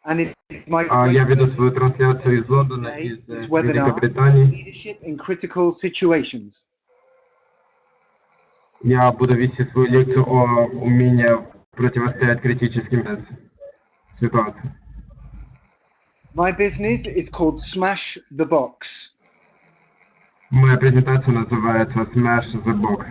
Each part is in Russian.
And it's my Я веду свою трансляцию из Лондона, из this webinar, Великобритании. Leadership in Critical Situations. Я буду вести свою лекцию о умении противостоять критическим ситуациям. My business is called Smash the Box. Моя презентация называется Smash the Box.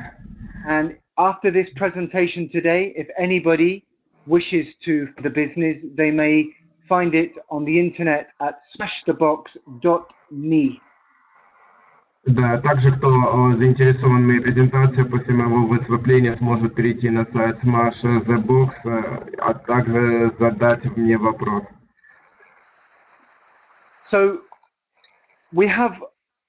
And after this presentation today, if anybody wishes to the business, they may find it on the internet at smashthebox.me. Да, также кто заинтересован в моей презентации, после моего выступления сможет перейти на сайт Smash the Box, а также задать мне вопрос. So we have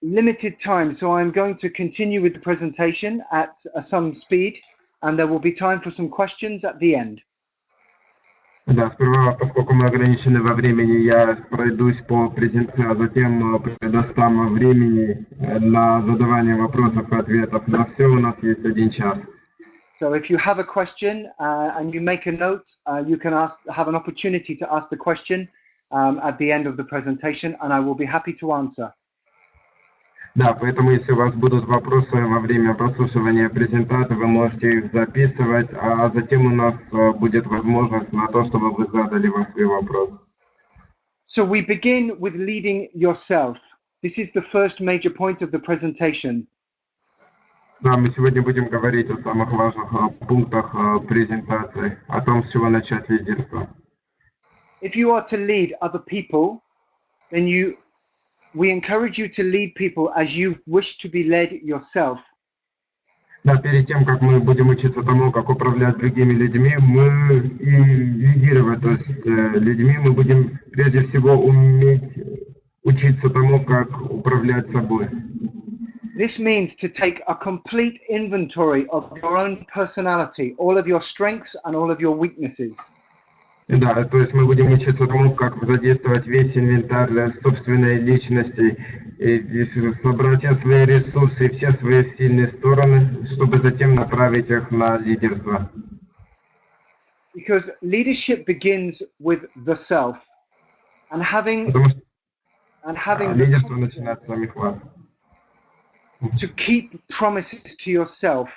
limited time, so I'm going to continue with the presentation at some speed, and there will be time for some questions at the end. Да, сперва, поскольку мы ограничены во времени, я пройдусь по презентации, а затем предоставим времени на задавание вопросов и ответов. На все у нас есть 1 час. So if you have a question and you make a note, you can have an opportunity to ask the question at the end of the presentation, and I will be happy to answer. Да, поэтому если у вас будут вопросы во время прослушивания презентации, вы можете их записывать, а затем у нас будет возможность на то, чтобы вы задали вам свои вопросы. So we begin with leading yourself. This is the first major point of the presentation. Да, мы сегодня будем говорить о самых важных пунктах презентации, о том, с чего начать лидерство. If you are to lead other people, then we encourage you to lead people as you wish to be led yourself. Да, перед тем, как мы будем учиться тому, как управлять другими людьми, мы и лидировать, то есть людьми, мы будем прежде всего уметь учиться тому, как управлять собой. This means to take a complete inventory of your own personality, all of your strengths and all of your weaknesses. Да, то есть мы будем учиться тому, как задействовать весь инвентарь собственной личности, и собрать все свои ресурсы, все свои сильные стороны, чтобы затем направить их на лидерство. Because leadership begins with the self, and having лидерство начинается с самих вас. To keep promises to yourself.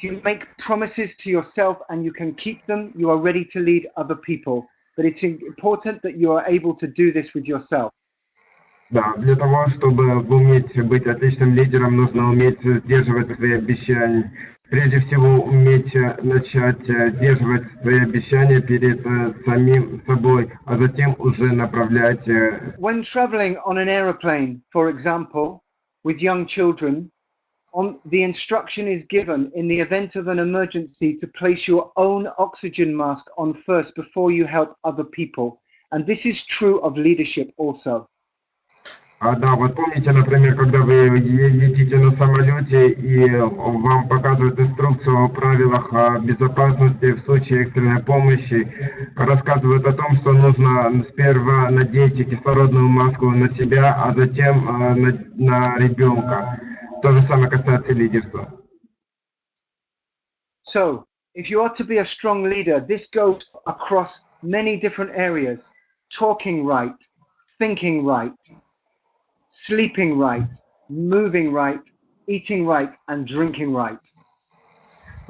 If you make promises to yourself and you can keep them, you are ready to lead other people. But it's important that you are able to do this with yourself. Да, для того, чтобы уметь быть отличным лидером, нужно уметь сдерживать свои обещания. Прежде всего, уметь начать сдерживать свои обещания перед самим собой, а затем уже направлять. When traveling on an aeroplane, for example, with young children, the instruction is given in the event of an emergency to place your own oxygen mask on first before you help other people. And this is true of leadership also. Да, вот помните, например, когда вы летите на самолете и вам показывают инструкцию о правилах безопасности в случае экстренной помощи, рассказывают о том, что нужно сперва надеть кислородную маску на себя, а затем на ребенка. То же самое касается лидерства. So, if you are to be a strong leader, this goes across many different areas. Talking right, thinking right, sleeping right, moving right, eating right, and drinking right.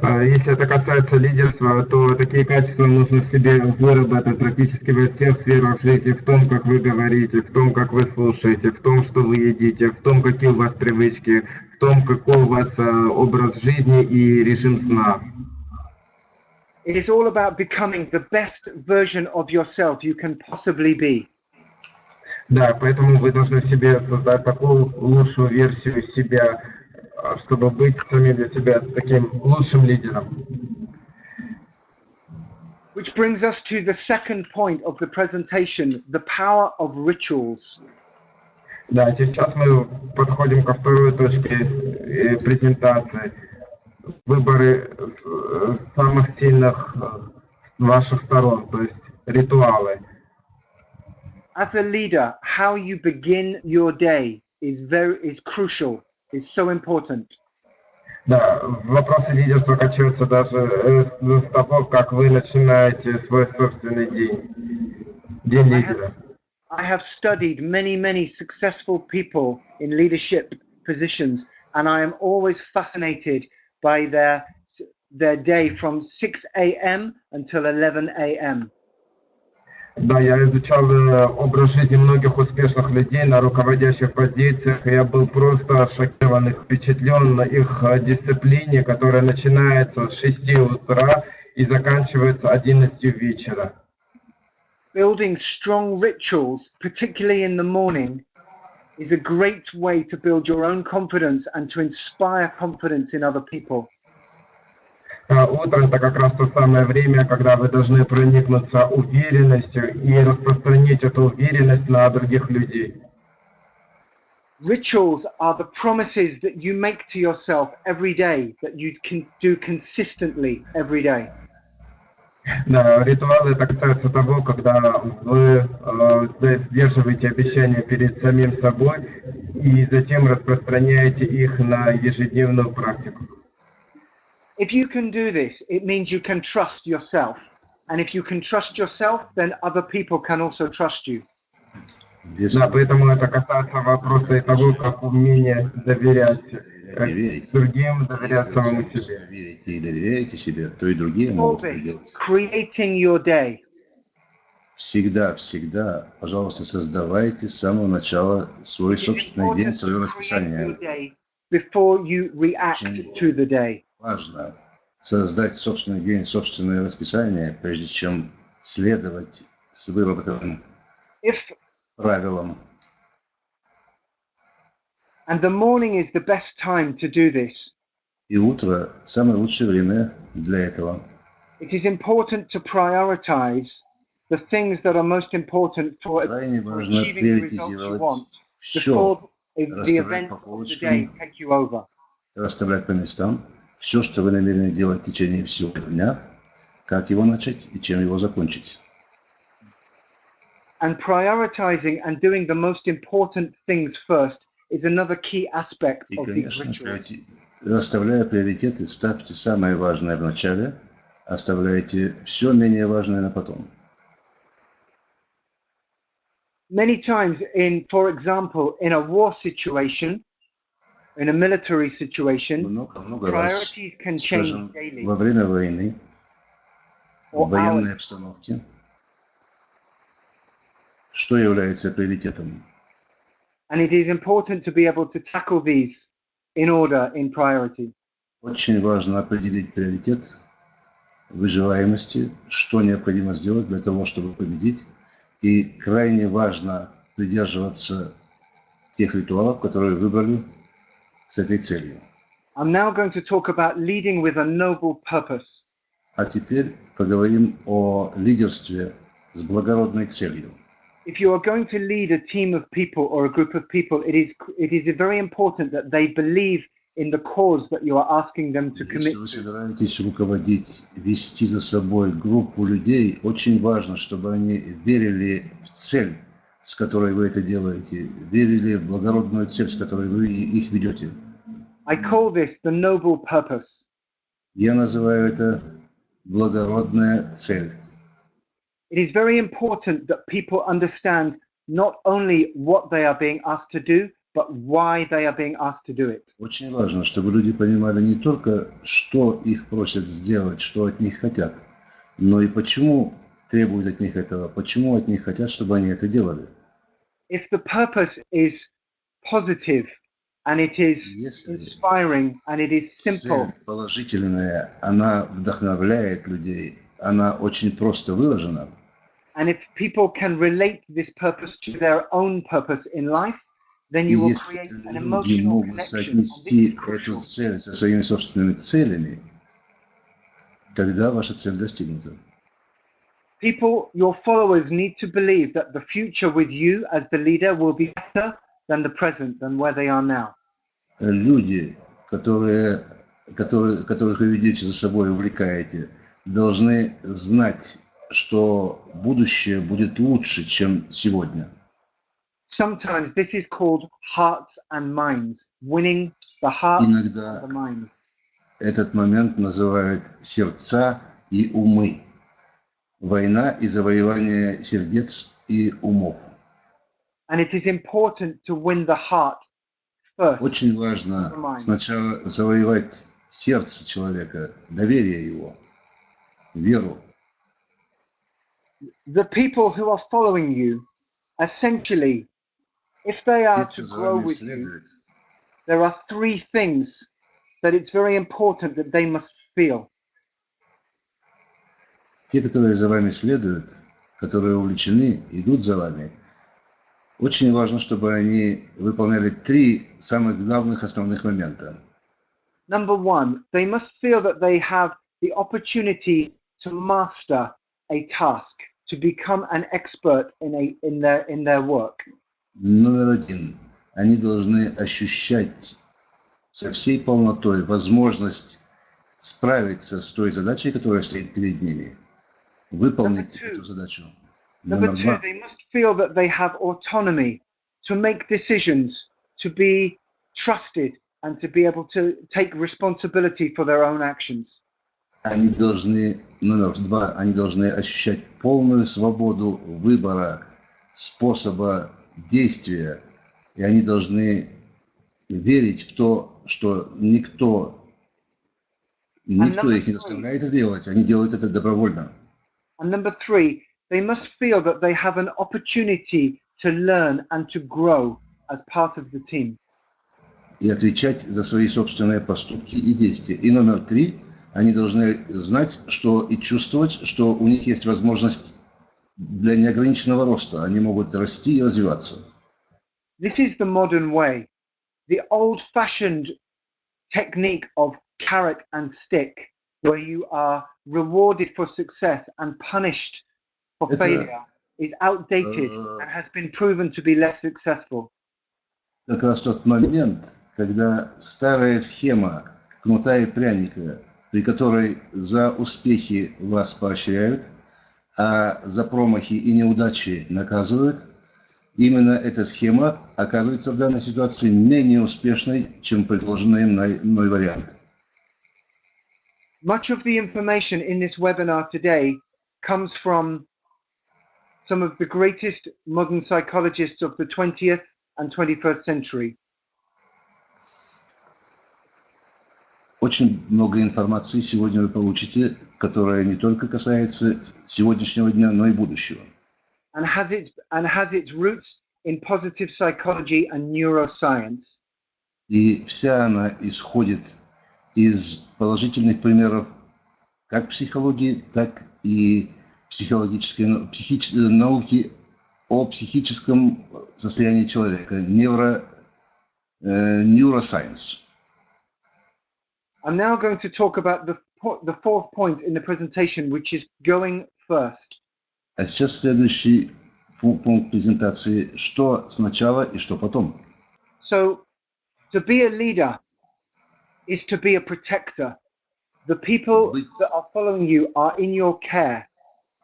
Если это касается лидерства, то такие качества нужно в себе выработать практически во всех сферах жизни, в том, как вы говорите, в том, как вы слушаете, в том, что вы едите, в том, какие у вас привычки, в том, какой у вас образ жизни и режим сна. It is all about becoming the best version of yourself you can possibly be. Да, поэтому вы должны в себе создать такую лучшую версию себя, чтобы быть сами для себя таким лучшим лидером. Which brings us to the second point of the presentation, the power of rituals. Да, сейчас мы подходим ко второй точке презентации. Выборы самых сильных ваших сторон, то есть ритуалы. As a leader, how you begin your day is crucial, is so important. Да, вопросы лидерства качаются даже с того, как вы начинаете свой собственный день. День лидера. I have studied many successful people in leadership positions, and I am always fascinated by their day from 6 a.m. until 11 a.m. Да, я изучал образ жизни многих успешных людей на руководящих позициях, и я был просто шокирован и впечатлен на их дисциплине, которая начинается с 6 утра и заканчивается 11 вечера. Building strong rituals, particularly in the morning, is a great way to build your own confidence and to inspire confidence in other people. Утро — это как раз то самое время, когда вы должны проникнуться уверенностью и распространить эту уверенность на других людей. Rituals are the promises that you make to yourself every day, that you can do consistently every day. Да, ритуалы — это касается того, когда вы сдерживаете обещания перед самим собой и затем распространяете их на ежедневную практику. If you can do this, it means you can trust yourself. And if you can trust yourself, then other people can also trust you. Да, поэтому это касается вопроса и того, как умение доверять другим, доверять самому себе. Верите и доверяете себе, то и другие могут это делать. Creating your day. Всегда, пожалуйста, создавайте с самого начала свой собственный день, свое расписание. Before you react to the day. Важно создать собственный день, собственное расписание, прежде чем следовать с выработанным правилам. And the morning is the best time to do this. И утро – самое лучшее время для этого. It is important to prioritize the things that are most important for Крайне важно achieving the results you want before the events of the day take you over. Расставлять по местам все, что вы намерены делать в течение всего дня, как его начать и чем его закончить. And prioritizing and doing the most important things first is another key aspect of these rituals. Расставляя приоритеты, ставьте самое важное в начале, оставляйте все менее важное на потом. Many times for example, in a war situation, in a military situation, Много раз, priorities can change скажем, daily. во время войны, в военной обстановке, что является приоритетом? And it is important to be able to tackle these in order, in priority. Очень важно определить приоритет выживаемости, что необходимо сделать для того, чтобы победить. И крайне важно придерживаться тех ритуалов, которые выбрали с этой целью. I'm now going to talk about leading with a noble purpose. А теперь поговорим о лидерстве с благородной целью. If you are going to lead a team of people or a group of people, it is very important that they believe in the cause that you are asking them to commit Если вы to. собираетесь руководить, вести за собой группу людей, очень важно, чтобы они верили в цель, с которой вы это делаете, верили в благородную цель, с которой вы их ведете. I call this the noble purpose. Я называю это благородная цель. It is very important that people understand not only what they are being asked to do, but why they are being asked to do it. Очень важно, чтобы люди понимали не только, что их просят сделать, что от них хотят, но и почему требуют от них этого, почему от них хотят, чтобы они это делали. If the purpose is positive and it is inspiring and it is simple, Цель положительная, она вдохновляет людей, она очень просто выражена. and if people can relate this purpose to their own purpose in life, then И you will если create an люди emotional могут connection. соотнести эту цель со своими собственными целями, тогда ваша цель достигнута. People, your followers, need to believe that the future with you as the leader will be better than the present, than where they are now. Люди, которых вы ведете за собой и увлекаете, должны знать, что будущее будет лучше, чем сегодня. Sometimes this is called hearts and minds, winning the hearts Иногда and the minds. этот момент называют сердца и умы. Война и завоевание сердец и умов. And it is important to win the heart first. Очень важно сначала завоевать сердце человека, доверие его, веру. The people who are following you, essentially, if they are Те, to кто за grow вами with you, следует, there are three things that it's very important that they must feel. те, которые за вами следуют, которые увлечены, идут за вами, очень важно, чтобы они выполняли три самых главных основных момента. Number one, they must feel that they have the opportunity to master a task, to become an expert in their work. Номер один. Они должны ощущать со всей полнотой возможность справиться с той задачей, которая стоит перед ними. Выполнить эту задачу. Number Номер two, два. they must feel that they have autonomy to make decisions, to be trusted, and to be able to take responsibility for their own actions. Они должны, номер два, они должны ощущать полную свободу выбора, способа действия. И они должны верить в то, что никто их не заставляет это делать. Они делают это добровольно. And number three, they must feel that they have an opportunity to learn and to grow as part of the team. И отвечать за свои собственные поступки и действия. И номер три, они должны знать, что и чувствовать, что у них есть возможность для неограниченного роста. Они могут расти и развиваться. This is the modern way. The old-fashioned technique of carrot and stick, where you are rewarded for success and punished for failure, is outdated and has been proven to be less successful. Как раз тот момент, когда старая схема кнута и пряника, при которой за успехи вас поощряют, а за промахи и неудачи наказывают, именно эта схема оказывается в данной ситуации менее успешной, чем предложенный мной вариант. Much of the information in this webinar today comes from some of the greatest modern psychologists of the 20th and 21st century. Очень много информации сегодня вы получите, которая не только касается сегодняшнего дня, но и будущего. And has its roots in positive psychology and neuroscience. И вся она исходит из положительных примеров как психологии, так и психической науки о психическом состоянии человека, neuroscience. I'm now going to talk about the fourth point in the presentation, which is going first. А сейчас следующий пункт презентации, что сначала и что потом. So, to be a leader is to be a protector. The people that are following you are in your care.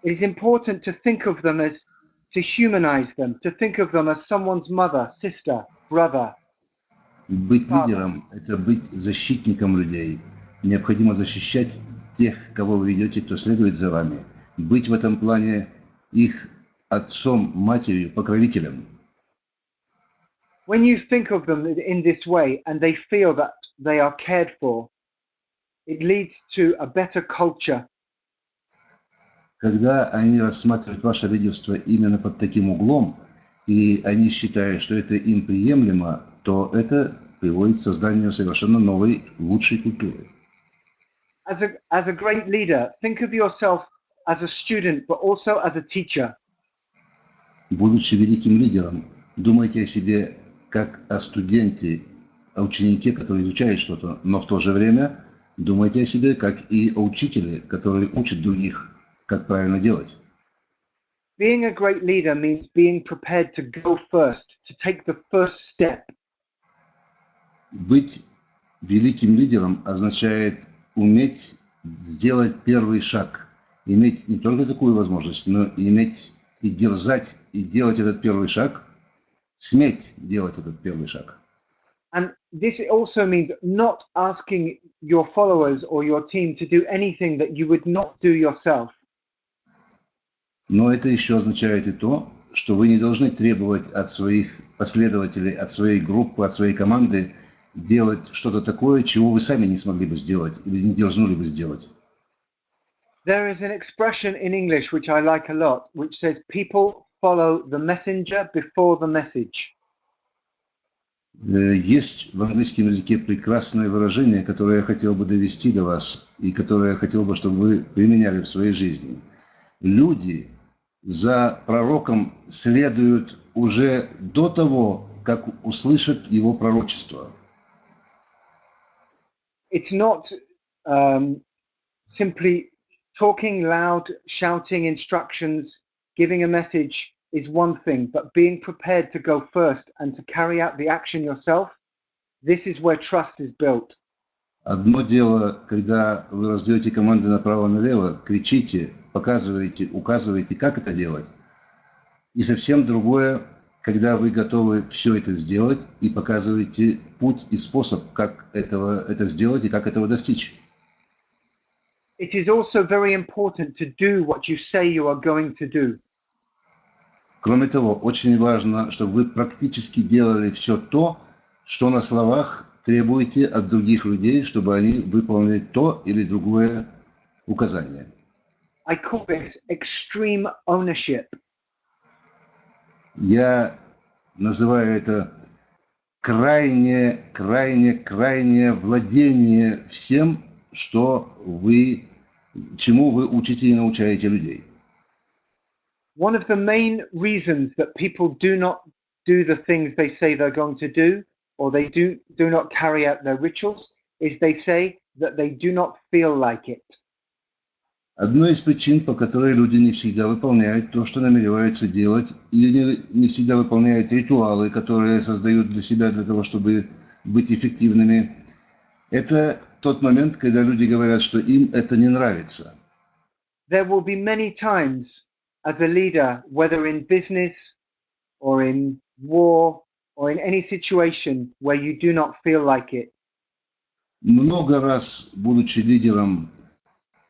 It is important to think of them to humanize them, to think of them as someone's mother, sister, brother. Быть лидером – это быть защитником людей. Необходимо защищать тех, кого вы ведете, кто следует за вами. Быть в этом плане их отцом, матерью, покровителем. When you think of them in this way and they feel that they are cared for, it leads to a better culture. Когда они рассматривают ваше лидерство именно под таким углом, и они считают, что это им приемлемо, то это приводит к созданию совершенно новой, лучшей культуры. As a great leader, think of yourself as a student, but also as a teacher. Будучи великим лидером, думайте о себе как о студенте, о ученике, который изучает что-то, но в то же время думайте о себе как и о учителе, который учит других, как правильно делать. Being a great leader means being prepared to go first, to take the first step. Быть великим лидером означает уметь сделать первый шаг, иметь не только такую возможность, но и иметь и дерзать, и делать этот первый шаг, сметь делать этот первый шаг. And this also means not asking your followers or your team to do anything that you would not do yourself. Но это еще означает и то, что вы не должны требовать от своих последователей, от своей группы, от своей команды делать что-то такое, чего вы сами не смогли бы сделать или не должны ли бы сделать. There is an expression in English which I like a lot, which says people follow the messenger before the message. Есть в английском языке прекрасное выражение, которое я хотел бы довести до вас и которое я хотел бы, чтобы вы применяли в своей жизни. Люди за пророком следуют уже до того, как услышат его пророчество. It's not simply talking loud, shouting instructions, giving a message is one thing, but being prepared to go first and to carry out the action yourself, this is where trust is built. Одно дело, когда вы раздаете команды направо-налево, кричите, показываете, указываете, как это делать. И совсем другое, когда вы готовы все это сделать и показываете путь и способ, как это сделать и как этого достичь. It is also very important to do what you say you are going to do. Кроме того, очень важно, чтобы вы практически делали все то, что на словах требуете от других людей, чтобы они выполнили то или другое указание. I call this extreme ownership. Я называю это крайнее владение всем, чему вы учите и научаете людей. One of the main reasons that people do not do the things they say they're going to do, or they do not carry out their rituals, is they say that they do not feel like it. Одной из причин, по которой люди не всегда выполняют то, что намереваются делать, или не всегда выполняют ритуалы, которые создают для себя, для того, чтобы быть эффективными, это тот момент, когда люди говорят, что им это не нравится. There will be many times as a leader, whether in business or in war or in any situation where you do not feel like it. Много раз, будучи лидером,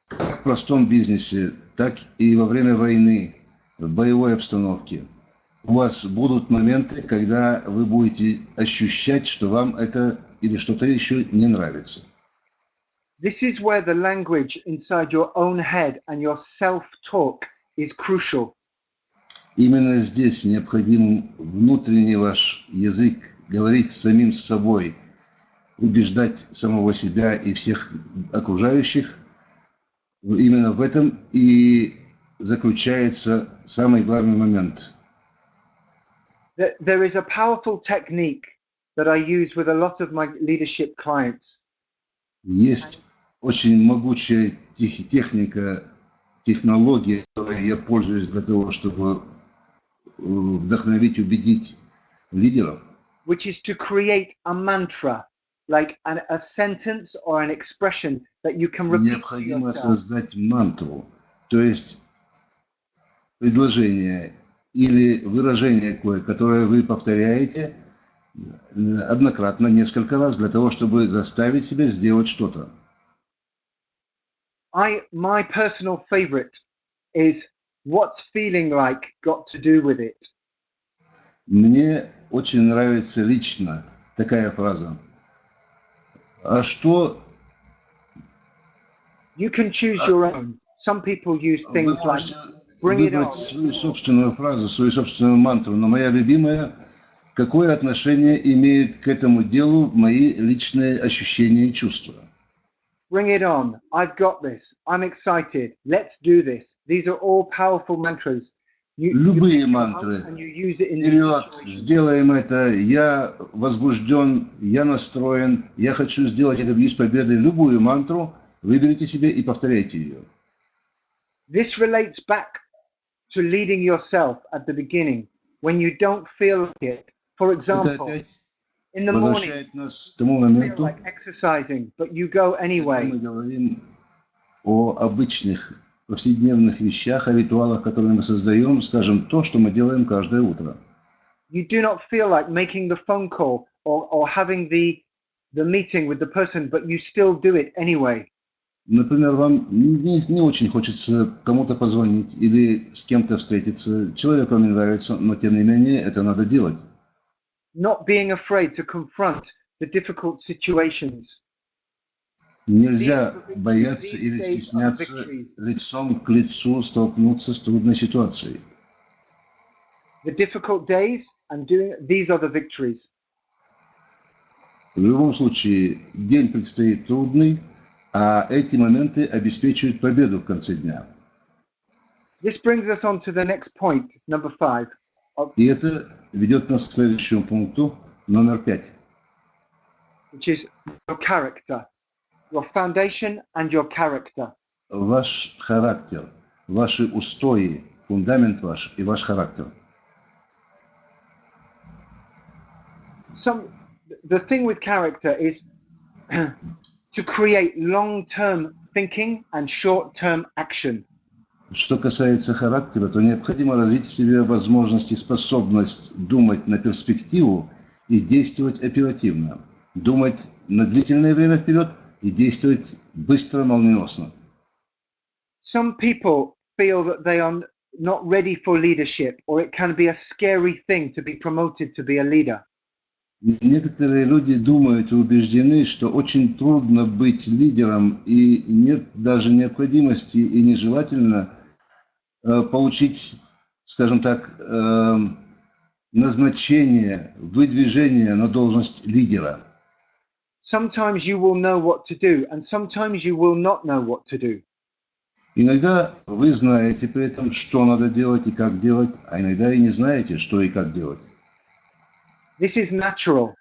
как в простом бизнесе, так и во время войны, в боевой обстановке, у вас будут моменты, когда вы будете ощущать, что вам это или что-то еще не нравится. This is where the language inside your own head and your self-talk is crucial. Именно здесь необходим внутренний ваш язык, говорить с самим собой, убеждать самого себя и всех окружающих. Именно в этом и заключается самый главный момент. There is a powerful technique that I use with a lot of my leadership clients. Есть очень могучая технология, которой я пользуюсь для того, чтобы вдохновить, убедить лидеров. Which is to create a mantra, like a sentence or an expression that you can repeat. Необходимо создать мантру, то есть предложение или выражение кое, которое вы повторяете однократно, несколько раз, для того, чтобы заставить себя сделать что-то. My personal favorite is what's feeling like got to do with it. Мне очень нравится лично такая фраза. А что? You can choose your own. Some people use things like bring it on. Выбрать свою собственную фразу, свою собственную мантру, но моя любимая, какое отношение имеют к этому делу мои личные ощущения и чувства. Bring it on. I've got this. I'm excited. Let's do this. These are all powerful mantras. Любые мантры. Вперед, сделаем это. Я возбужден, я настроен, я хочу сделать это, добьюсь победы. Любую мантру выберите себе и повторяйте ее. This relates back to leading yourself at the beginning when you don't feel it. For example, in the morning, you feel like exercising, but you go anyway. Мы говорим о обычных повседневных вещах, о ритуалах, которые мы создаем, скажем, то, что мы делаем каждое утро. You do not feel like making the phone call or having the meeting with the person, but you still do it anyway. Например, вам не очень хочется кому-то позвонить или с кем-то встретиться. Человек вам не нравится, но тем не менее это надо делать. Not being afraid to confront the difficult situations. Нельзя бояться или These days are the стесняться victories. лицом к лицу столкнуться с трудной ситуацией. The difficult days and these are the victories. В любом случае, день предстоит трудный, а эти моменты обеспечивают победу в конце дня. This brings us on to the next point, number 5. И это ведет нас к следующему пункту, номер 5. Which is your character, your foundation and your character. Ваш характер, ваши устои, фундамент ваш и ваш характер. The thing with character is to create long-term thinking and short-term action. Что касается характера, то необходимо развить в себе возможность и способность думать на перспективу и действовать оперативно. Думать на длительное время вперед и действовать быстро, молниеносно. Some people feel that they are not ready for leadership, or it can be a scary thing to be promoted to be a leader. Некоторые люди думают и убеждены, что очень трудно быть лидером, и нет даже необходимости и нежелательно получить, скажем так, назначение, выдвижение на должность лидера. Sometimes you will know what to do, and sometimes you will not know what to do. Иногда вы знаете при этом, что надо делать и как делать, а иногда и не знаете, что и как делать. This is natural.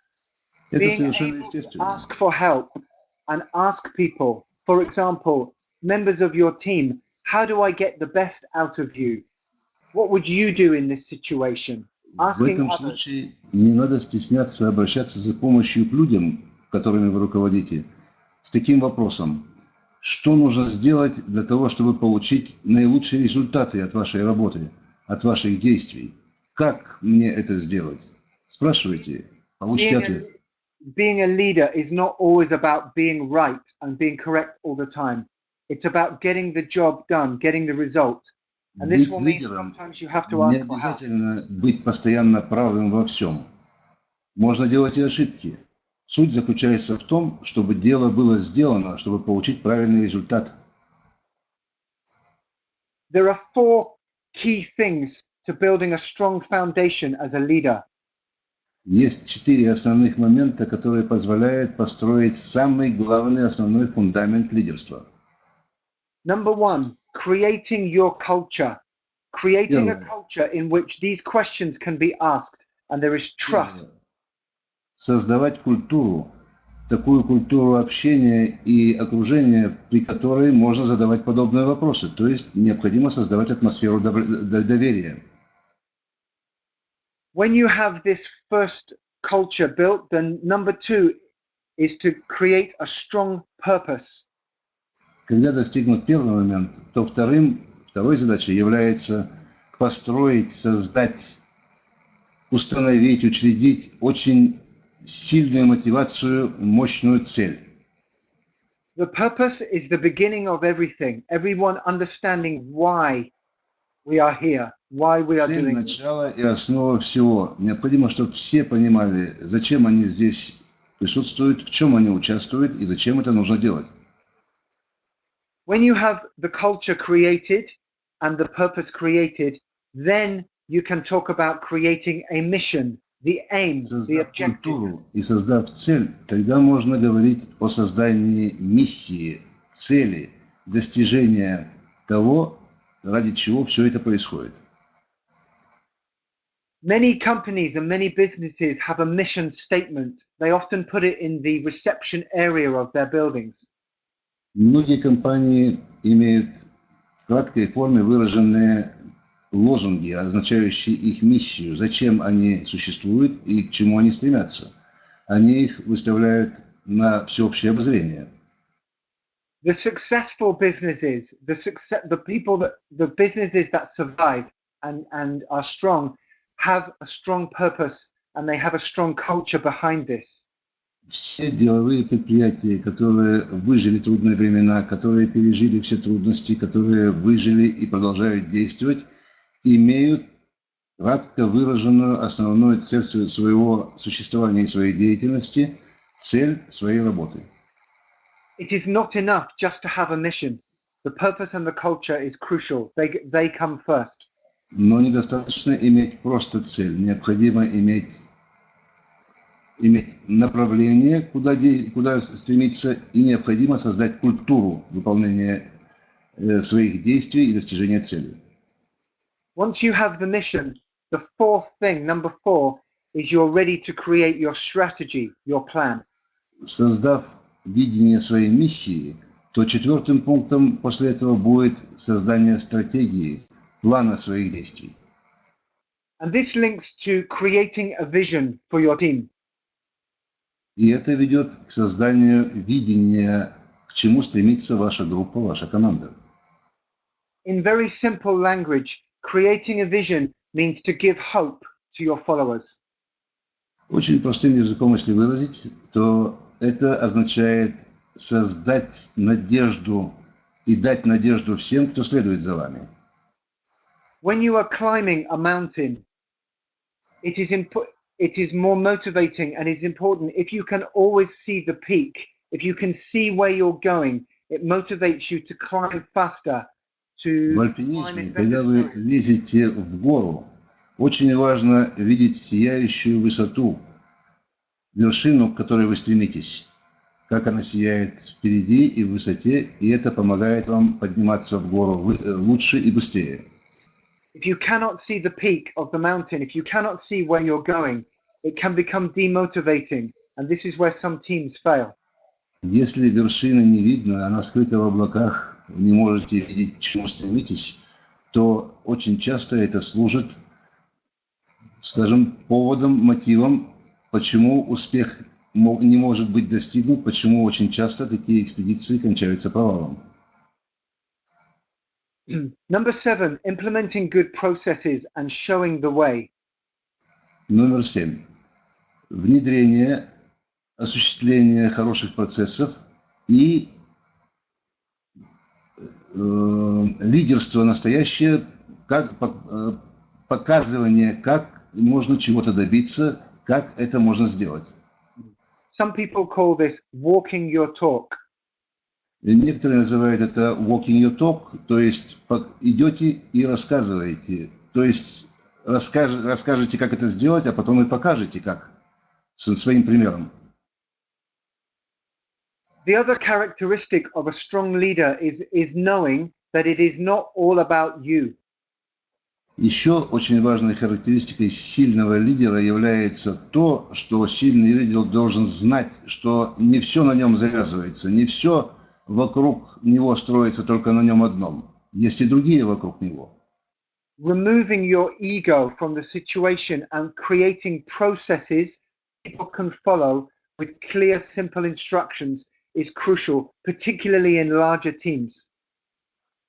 Это Being совершенно able to естественно. ask for help and ask people, for example, members of your team, how do I get the best out of you? What would you do in this situation? В этом случае не надо стесняться обращаться за помощью к людям, которыми вы руководите, с таким вопросом. Что нужно сделать для того, чтобы получить наилучшие результаты от вашей работы, от ваших действий? Как мне это сделать? Спрашивайте, получите ответ. Being a leader is not always about being right and being correct all the time. It's about getting the job done, getting the result. And this will mean sometimes you have to Не ask for help. обязательно быть постоянно правым во всем. Можно делать и ошибки. Суть заключается в том, чтобы дело было сделано, чтобы получить правильный результат. There are 4 key things to building a strong foundation as a leader. Есть 4 основных момента, которые позволяют построить самый главный основной фундамент лидерства. Number 1, creating your culture. Creating a culture in which these questions can be asked and there is trust. Создавать культуру, такую культуру общения и окружения, при которой можно задавать подобные вопросы. То есть необходимо создавать атмосферу доверия. When you have this first culture built, then number 2 is to create a strong purpose. Когда достигнут первый момент, то второй задачей является построить, создать, установить, учредить очень сильную мотивацию, мощную цель. The purpose is the beginning of everything. Everyone understanding why we are here, why we are Цель, doing начало и основа всего. Необходимо, чтобы все понимали, зачем они здесь присутствуют, в чем они участвуют и зачем это нужно делать. When you have the culture created and the purpose created, then you can talk about creating a mission, the aim, the Создав objective. культуру и создав цель, тогда можно говорить о создании миссии, цели, достижения того, ради чего все это происходит. Many companies and many businesses have a mission statement. They often put it in the reception area of their buildings. Многие компании имеют в краткой форме выраженные лозунги, означающие их миссию, зачем они существуют и к чему они стремятся. Они их выставляют на всеобщее обозрение. The successful businesses, the businesses that survive and are strong have a strong purpose and they have a strong culture behind this. Все деловые предприятия, которые выжили трудные времена, которые пережили все трудности, которые выжили и продолжают действовать, имеют кратко выраженную основную цель своего существования и своей деятельности, цель своей работы. It is not enough just to have a mission. The purpose and the culture is crucial. They come first. Но недостаточно иметь просто цель. Необходимо иметь направление, куда стремиться, и необходимо создать культуру выполнения своих действий и достижения цели. Once you have the mission, the fourth thing, number 4, is you're ready to create your strategy, your plan. Создав видение своей миссии, то четвертым пунктом после этого будет создание стратегии, плана своих действий. And this links to creating a vision for your team. И это ведет к созданию видения, к чему стремится ваша группа, ваша команда. In very simple language, creating a vision means to give hope to your followers. Очень простым языком, если выразить, то это означает создать надежду и дать надежду всем, кто следует за вами. When you are climbing a mountain, it is more motivating and is important if you can always see the peak, if you can see where you're going, it motivates you to climb faster. В альпинизме, когда вы лезете в гору, очень важно видеть сияющую высоту, вершину, к которой вы стремитесь, как она сияет впереди и в высоте, и это помогает вам подниматься в гору лучше и быстрее. If you cannot see the peak of the mountain, if you cannot see where you're going, it can become demotivating, and this is where some teams fail. Если вершина не видно, она скрыта в облаках, вы не можете видеть, к чему стремитесь, то очень часто это служит, скажем, поводом, мотивом, почему успех не может быть достигнут, почему очень часто такие экспедиции кончаются провалом. Number 7, implementing good processes and showing the way. Номер 7. Внедрение, осуществление хороших процессов и лидерство настоящее, как показывание, как можно чего-то добиться, как это можно сделать. Some people call this walking your talk. Некоторые называют это walking your talk, то есть идете и рассказываете, то есть расскажете, как это сделать, а потом и покажете, как, своим примером. The other characteristic of a strong leader is knowing that it is not all about you. Еще очень важной характеристикой сильного лидера является то, что сильный лидер должен знать, что не все на нем завязывается, не все вокруг него строится только на нем одном. Есть и другие вокруг него. Removing your ego from the situation and creating processes people can follow with clear, simple instructions is crucial, particularly in larger teams.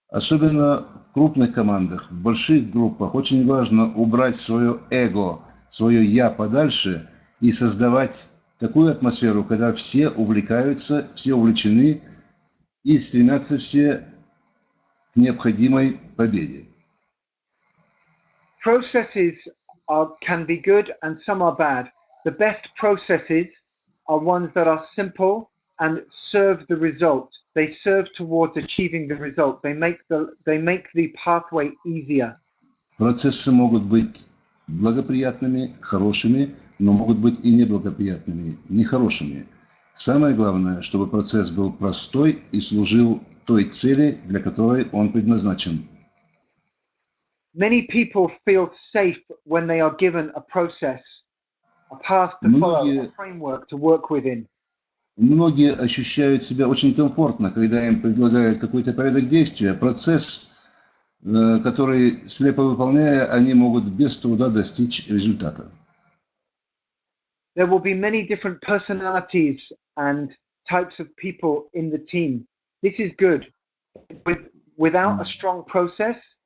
Особенно в крупных командах, в больших группах очень важно убрать свое эго, свое «я» подальше и создавать такую атмосферу, когда все увлекаются, все увлечены и стремятся все к необходимой победе. Processes can be good and some are bad. The best processes are ones that are simple and serve the result. They serve towards achieving the result. They make the pathway easier. Процессы могут быть благоприятными, хорошими, но могут быть и неблагоприятными, нехорошими. Самое главное, чтобы процесс был простой и служил той цели, для которой он предназначен. Many people feel safe when they are given a process, a path to follow, a framework to work within. Многие ощущают себя очень комфортно, когда им предлагают какой-то порядок действия, процесс, который, слепо выполняя, они могут без труда достичь результата. There will be many different personalities and types of people in the team. This is good. Without a strong process,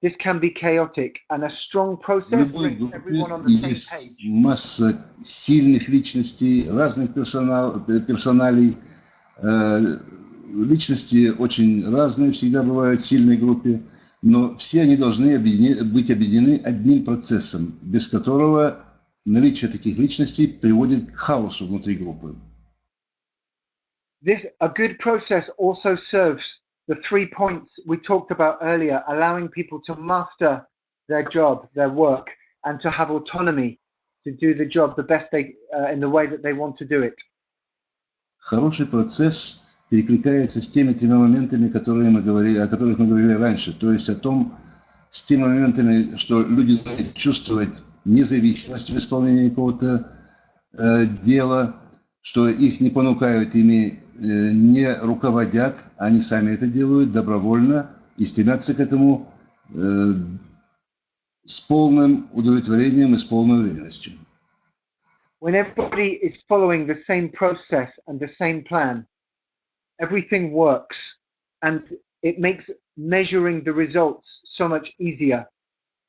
this can be chaotic, and a strong В process любой brings группе everyone on the same есть page. масса сильных личностей, разных персоналей. Личности очень разные, всегда бывают в сильной группе, но все они должны быть объединены одним процессом, без которого наличие таких личностей приводит к хаосу внутри группы. A good process also serves the 3 points we talked about earlier, allowing people to master their job, their work, and to have autonomy to do the job the best in the way that they want to do it. Хороший процесс перекликается с теми 3 моментами, о которых мы говорили раньше, то есть с теми моментами, что люди должны чувствовать независимость в исполнении какого-то дела, что их не понукают, ими не руководят, они сами это делают добровольно и стремятся к этому с полным удовлетворением и с полной уверенностью. When everybody is following the same process and the same plan, everything works, and it makes measuring the results so much easier.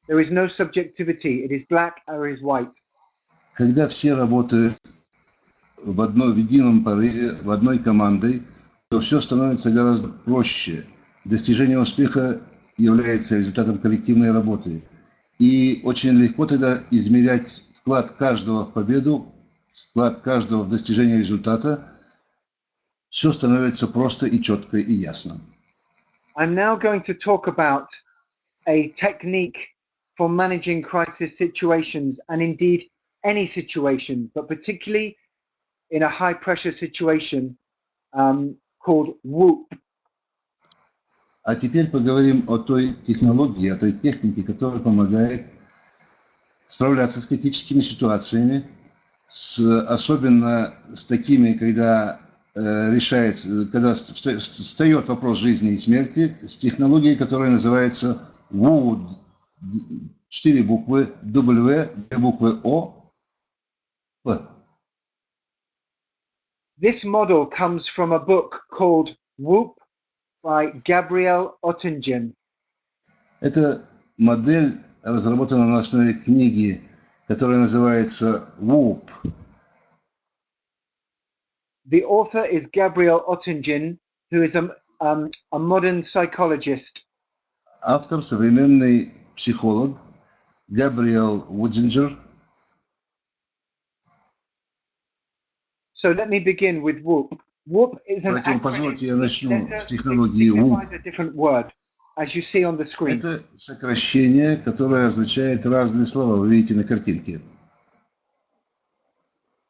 There is no subjectivity. It is black or it is white. Когда все работают в едином порыве, в одной командой, то все становится гораздо проще. Достижение успеха является результатом коллективной работы. И очень легко тогда измерять вклад каждого в победу, вклад каждого в достижение результата. Все становится просто и четко и ясно. I'm now going to talk about a technique for managing crisis situations, and indeed any situation, but particularly in a high pressure situation called WHOOP. А теперь поговорим о той технологии, о той технике, которая помогает справляться с критическими ситуациями, особенно с такими, когда встает вопрос жизни и смерти, с технологией, которая называется WHOOP. 4 буквы W, 2 буквы O, P. This model comes from a book called WHOOP by Gabriel Oettingen. Эта модель разработана на основе книги, которая называется WHOOP. The author is Gabriel Oettingen, who is a modern psychologist. Автор современный психолог Габриэл Оттинджер. So let me begin with WHOOP. WHOOP is an Поэтому позвольте я acronym. начну с технологии WHOOP. Signifies a different word, as you see on the screen. Это сокращение, которое означает разные слова. Вы видите на картинке.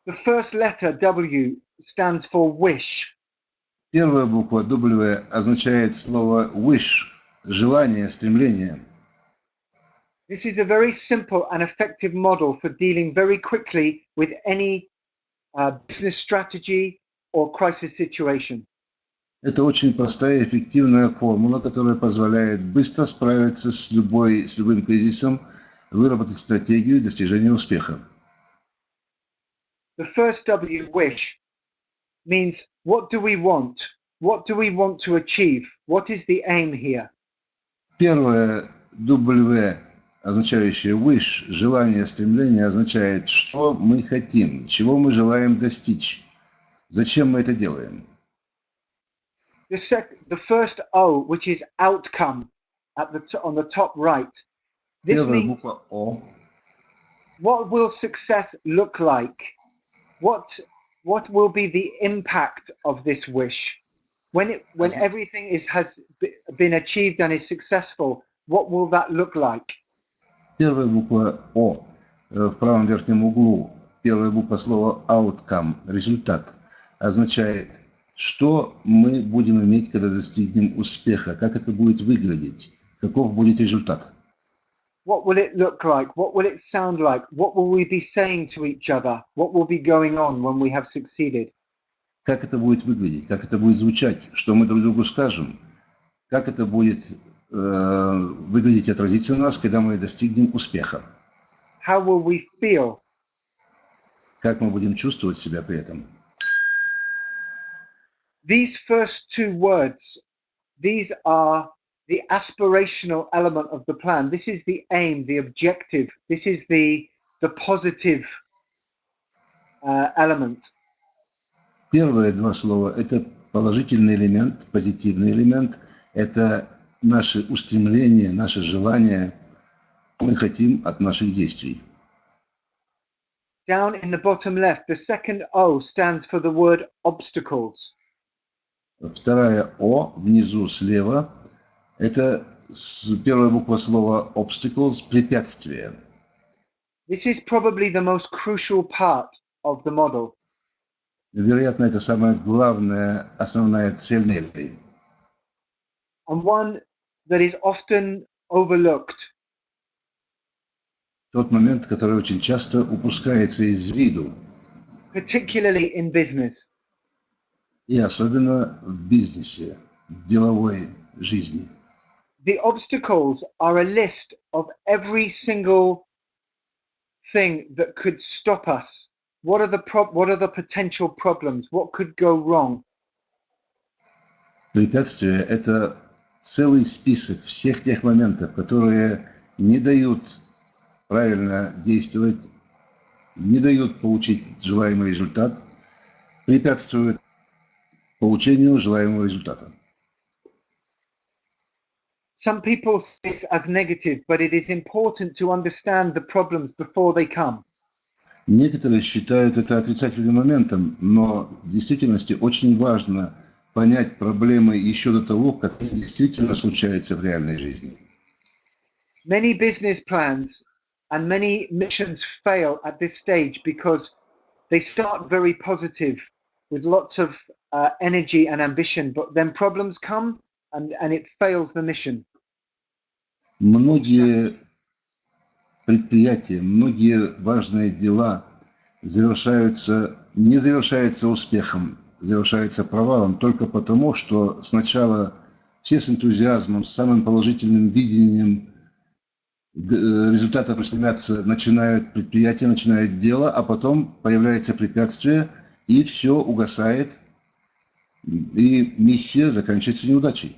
The first letter W stands for wish. Первая буква W означает слово wish, желание, стремление. This is a very simple and effective model for dealing very quickly with any business strategy or crisis situation. Это очень простая и эффективная формула, которая позволяет быстро справиться с любым кризисом, выработать стратегию достижения успеха. The first W, wish, means what do we want? What do we want to achieve? What is the aim here? Первое W, означающее wish, желание, стремление, означает, что мы хотим, чего мы желаем достичь, зачем мы это делаем. The first O, which is outcome, on the top right. This Первая means буква O. what will success look like? What will be the impact of this wish? When everything has been achieved and is successful, what will that look like? Первая буква О в правом верхнем углу, первая буква слова outcome, результат, означает, что мы будем иметь, когда достигнем успеха, как это будет выглядеть, каков будет результат. What will it look like? What will it sound like? What will we be saying to each other? What will be going on when we have succeeded? Как это будет выглядеть, как это будет звучать, что мы друг другу скажем, как это будет выглядеть и отразиться на нас, когда мы достигнем успеха. How will we feel? Как мы будем чувствовать себя при этом. These first two words, these are the aspirational element of the plan. This is the aim, the objective. This is the positive element. Первые два слова – это положительный элемент, позитивный элемент. Это наши устремления, наши желания. Мы хотим от наших действий. Down in the bottom left, the second O stands for the word obstacles. Вторая О внизу слева – это первая буква слова obstacles – препятствие. This is probably the most crucial part of the model. Вероятно, это самая главная, основная цель модели. And one that is often overlooked. Тот момент, который очень часто упускается из виду. Particularly in business. И особенно в бизнесе, в деловой жизни. The obstacles are a list of every single thing that could stop us. What are the potential problems? What could go wrong? Препятствия – это целый список всех тех моментов, которые не дают правильно действовать, не дают получить желаемый результат, препятствуют получению желаемого результата. Some people see this as negative, but it is important to understand the problems before they come. Некоторые считают это отрицательным моментом, но в действительности очень важно понять проблемы еще до того, как они действительно случаются в реальной жизни. Many business plans and many missions fail at this stage because they start very positive with lots of energy and ambition, but then problems come and it fails the mission. Многие предприятия, многие важные дела не завершаются успехом, завершаются провалом только потому, что сначала все с энтузиазмом, с самым положительным видением результатов стремятся, начинают предприятие, начинают дело, а потом появляется препятствие, и все угасает, и миссия заканчивается неудачей.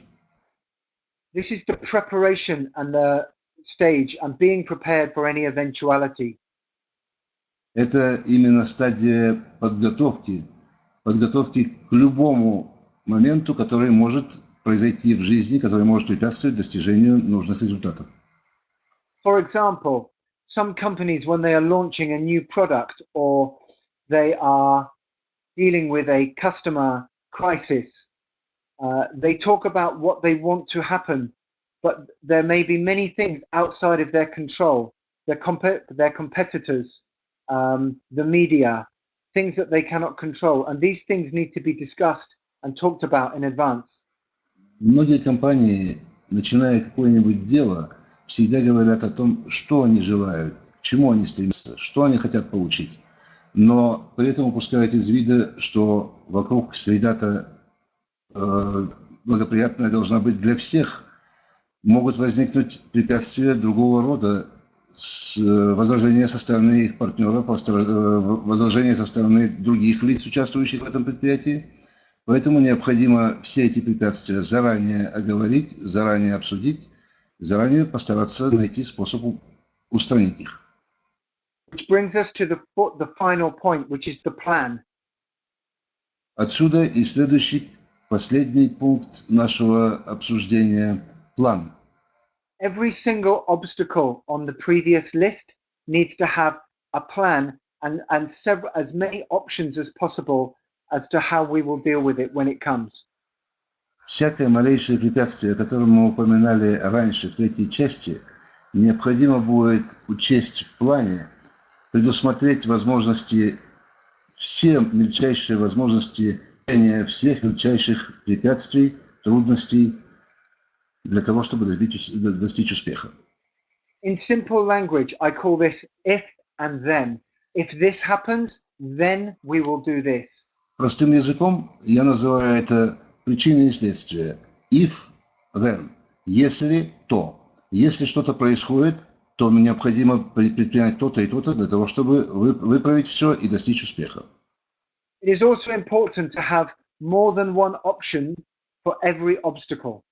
This is the preparation and the stage and being prepared for any eventuality. Это именно стадия подготовки к любому моменту, который может произойти в жизни, который может препятствовать достижению нужных результатов. For example, some companies, when they are launching a new product or they are dealing with a customer crisis, they talk about what they want to happen, but there may be many things outside of their control, their competitors, the media, things that they cannot control, and these things need to be discussed and talked about in advance. Многие компании, начиная какое-нибудь дело, всегда говорят о том, что они желают, к чему они стремятся, что они хотят получить. Но при этом упускают из вида, что вокруг среда-то благоприятная должна быть для всех. Могут возникнуть препятствия другого рода, возражения со стороны их партнеров, возражения со стороны других лиц, участвующих в этом предприятии. Поэтому необходимо все эти препятствия заранее оговорить, заранее обсудить, заранее постараться найти способ устранить их. Which brings us to the final point, which is the plan. Отсюда и следующий, последний пункт нашего обсуждения – план. Every single obstacle on the previous list needs to have a plan and as many options as possible as to how we will deal with it when it comes. Всякое малейшее препятствие, о котором мы упоминали раньше в третьей части, необходимо будет учесть в плане, предусмотреть возможности, все мельчайшие возможности решения всех мельчайших препятствий, трудностей для того, чтобы достичь успеха. In simple language, I call this if and then. If this happens, then we will do this. Простым языком я называю это причиной и следствием. If, then. Если, то. Если что-то происходит, то необходимо предпринять то-то и то-то для того, чтобы выправить все и достичь успеха. It is also important to have more than one option for every obstacle.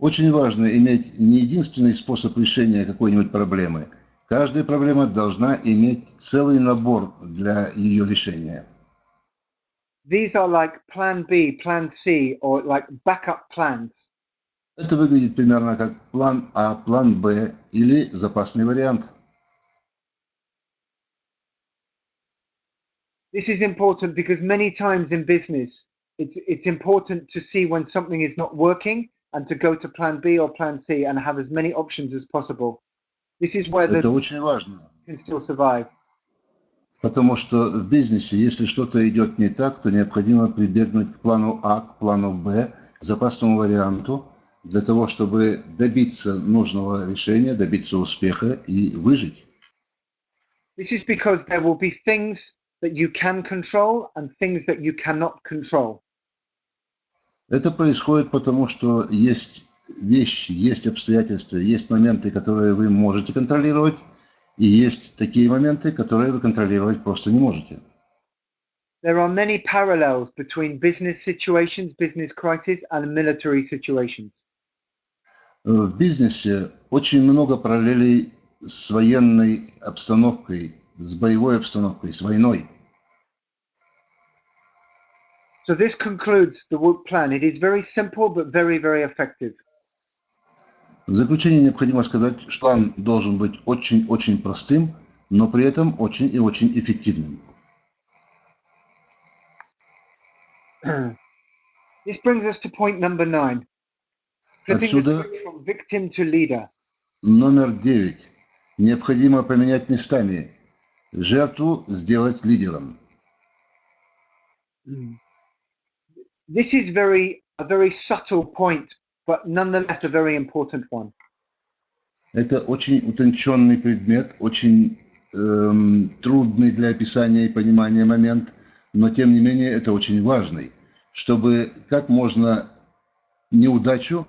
Очень важно иметь не единственный способ решения какой-нибудь проблемы. Каждая проблема должна иметь целый набор для ее решения. These are like plan B, plan C, or like backup plans. Это выглядит примерно как план А, план Б или запасный вариант. This is important because many times in business, it's important to see when something is not working and to go to plan B or plan C and have as many options as possible. This is where Это the очень важно, can still survive. потому что в бизнесе, если что-то идет не так, то необходимо прибегнуть к плану А, к плану Б, к запасному варианту, для того, чтобы добиться нужного решения, добиться успеха и выжить. This is because there will be things that you can control and things that you cannot control. Это происходит потому, что есть вещи, есть обстоятельства, есть моменты, которые вы можете контролировать, и есть такие моменты, которые вы контролировать просто не можете. There are many parallels between business situations, business crises, and military situations. В бизнесе очень много параллелей с военной обстановкой, с боевой обстановкой, с войной. So this concludes the work plan. It is very simple but very, very effective. В заключение необходимо сказать, что план должен быть очень-очень простым, но при этом очень и очень эффективным. This brings us to point number 9. Flipping the Отсюда switch from victim to leader. номер 9. Необходимо поменять местами. Жертву сделать лидером. This is a very subtle point, but nonetheless a very important one. Это очень утонченный предмет, очень трудный для описания и понимания момент, но тем не менее это очень важный, чтобы как можно неудачу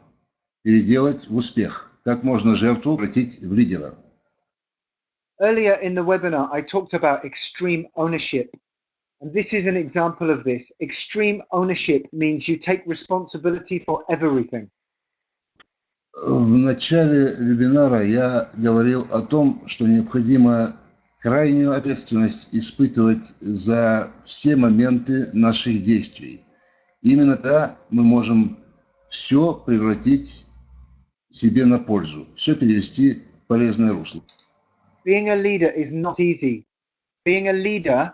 переделать в успех, как можно жертву превратить в лидера. Earlier in the webinar, I talked about extreme ownership. And this is an example of this. Extreme ownership means you take responsibility for everything. В начале вебинара я говорил о том, что необходимо крайнюю ответственность испытывать за все моменты наших действий. Именно тогда мы можем все превратить себе на пользу, все перевести в полезное русло. Being a leader is not easy. Being a leader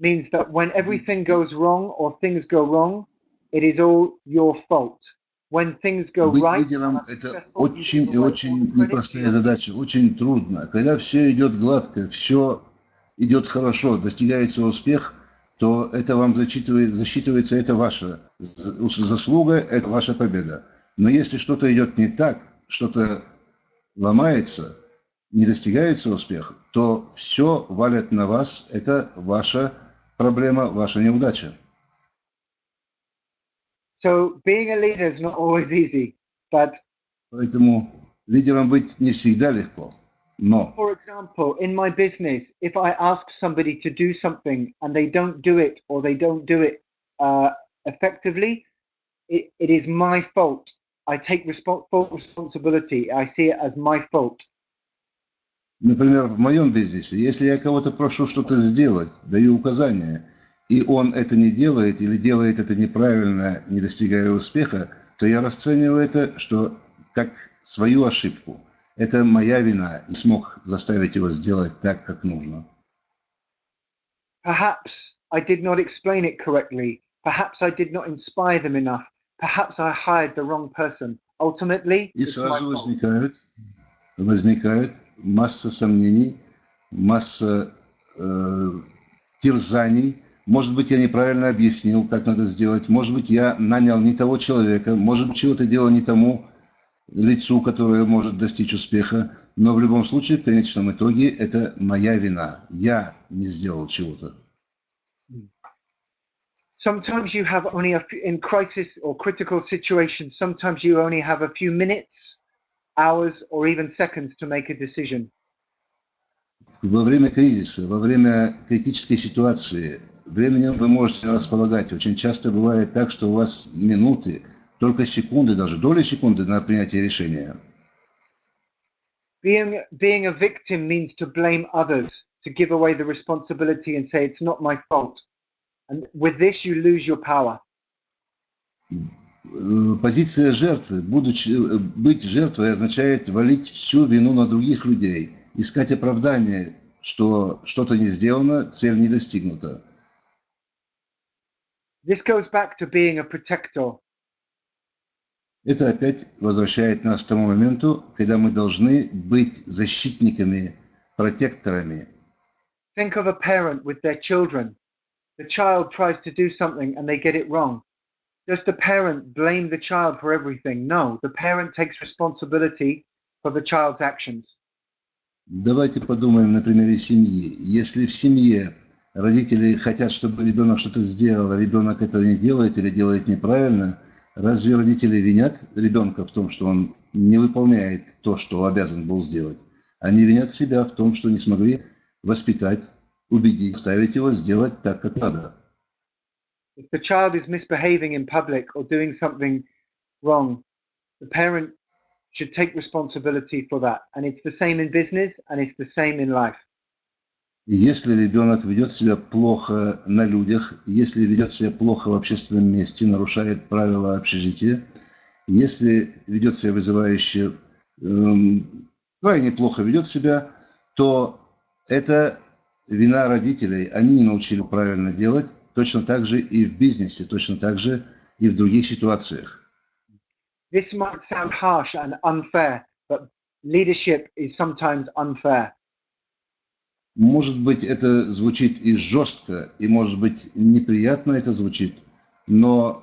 means that when everything goes wrong or things go wrong, it is all your fault. When things go Быть right, лидером – это очень и очень непростая задача, очень трудно. Когда все идет гладко, все идет хорошо, достигается успех, то это вам засчитывается, это ваша заслуга, это ваша победа. Но если что-то идет не так, что-то ломается, не достигается успеха, то все валят на вас, это ваша проблема, ваша неудача. So being a leader is not always easy, but Поэтому лидером быть не всегда легко. Но, for example, in my business, if I ask somebody to do something and they don't do it or they don't do it effectively, it is my fault. I take full responsibility. I see it as my fault. например, в моем бизнесе, если я кого-то прошу что-то сделать, даю указания, и он это не делает или делает это неправильно, не достигая успеха, то я расцениваю это, что как свою ошибку. Это моя вина, и смог заставить его сделать так, как нужно. Perhaps I did not explain it correctly. Perhaps I did not inspire them enough. Perhaps I hired the wrong person. Ultimately, И it's my сразу fault. возникает масса сомнений, масса терзаний. Может быть, я неправильно объяснил, как надо сделать. Может быть, я нанял не того человека. Может быть, чего-то делал не тому лицу, которое может достичь успеха. Но в любом случае, в конечном итоге, это моя вина. Я не сделал чего-то. Sometimes you have only in crisis or critical situations, sometimes you only have a few minutes, hours, or even seconds to make a decision. Во время кризиса, во время критической ситуации, временем вы можете располагать. Очень часто бывает так, что у вас минуты, только секунды, даже доли секунды на принятие решения. Being a victim means to blame others, to give away the responsibility and say it's not my fault. And with this you lose your power. Позиция жертвы, быть жертвой означает валить всю вину на других людей, искать оправдание, что что-то не сделано, цель не достигнута. This goes back to being a protector. Это опять возвращает нас к тому моменту, когда мы должны быть защитниками, протекторами. Think of a parent with their children. The child tries to do something and they get it wrong. Does the parent blame the child for everything? No, the parent takes responsibility for the child's actions. Давайте подумаем на примере семьи. Если в семье родители хотят, чтобы ребенок что-то сделал, а ребенок это не делает или делает неправильно, разве родители винят ребенка в том, что он не выполняет то, что обязан был сделать? Они винят себя в том, что не смогли воспитать, убедить, заставить его сделать так, как надо. If the child is misbehaving in public or doing something wrong, the parent should take responsibility for that. And it's the same in business and it's the same in life. Если ребенок ведет себя плохо на людях, если ведет себя плохо в общественном месте, нарушает правила общежития, если ведет себя вызывающе, крайне плохо ведет себя, то это вина родителей. Они не научили правильно делать, точно так же и в бизнесе, точно так же и в других ситуациях. This might sound harsh and unfair, but leadership is sometimes unfair. Может быть, это звучит и жестко, и, может быть, неприятно это звучит, но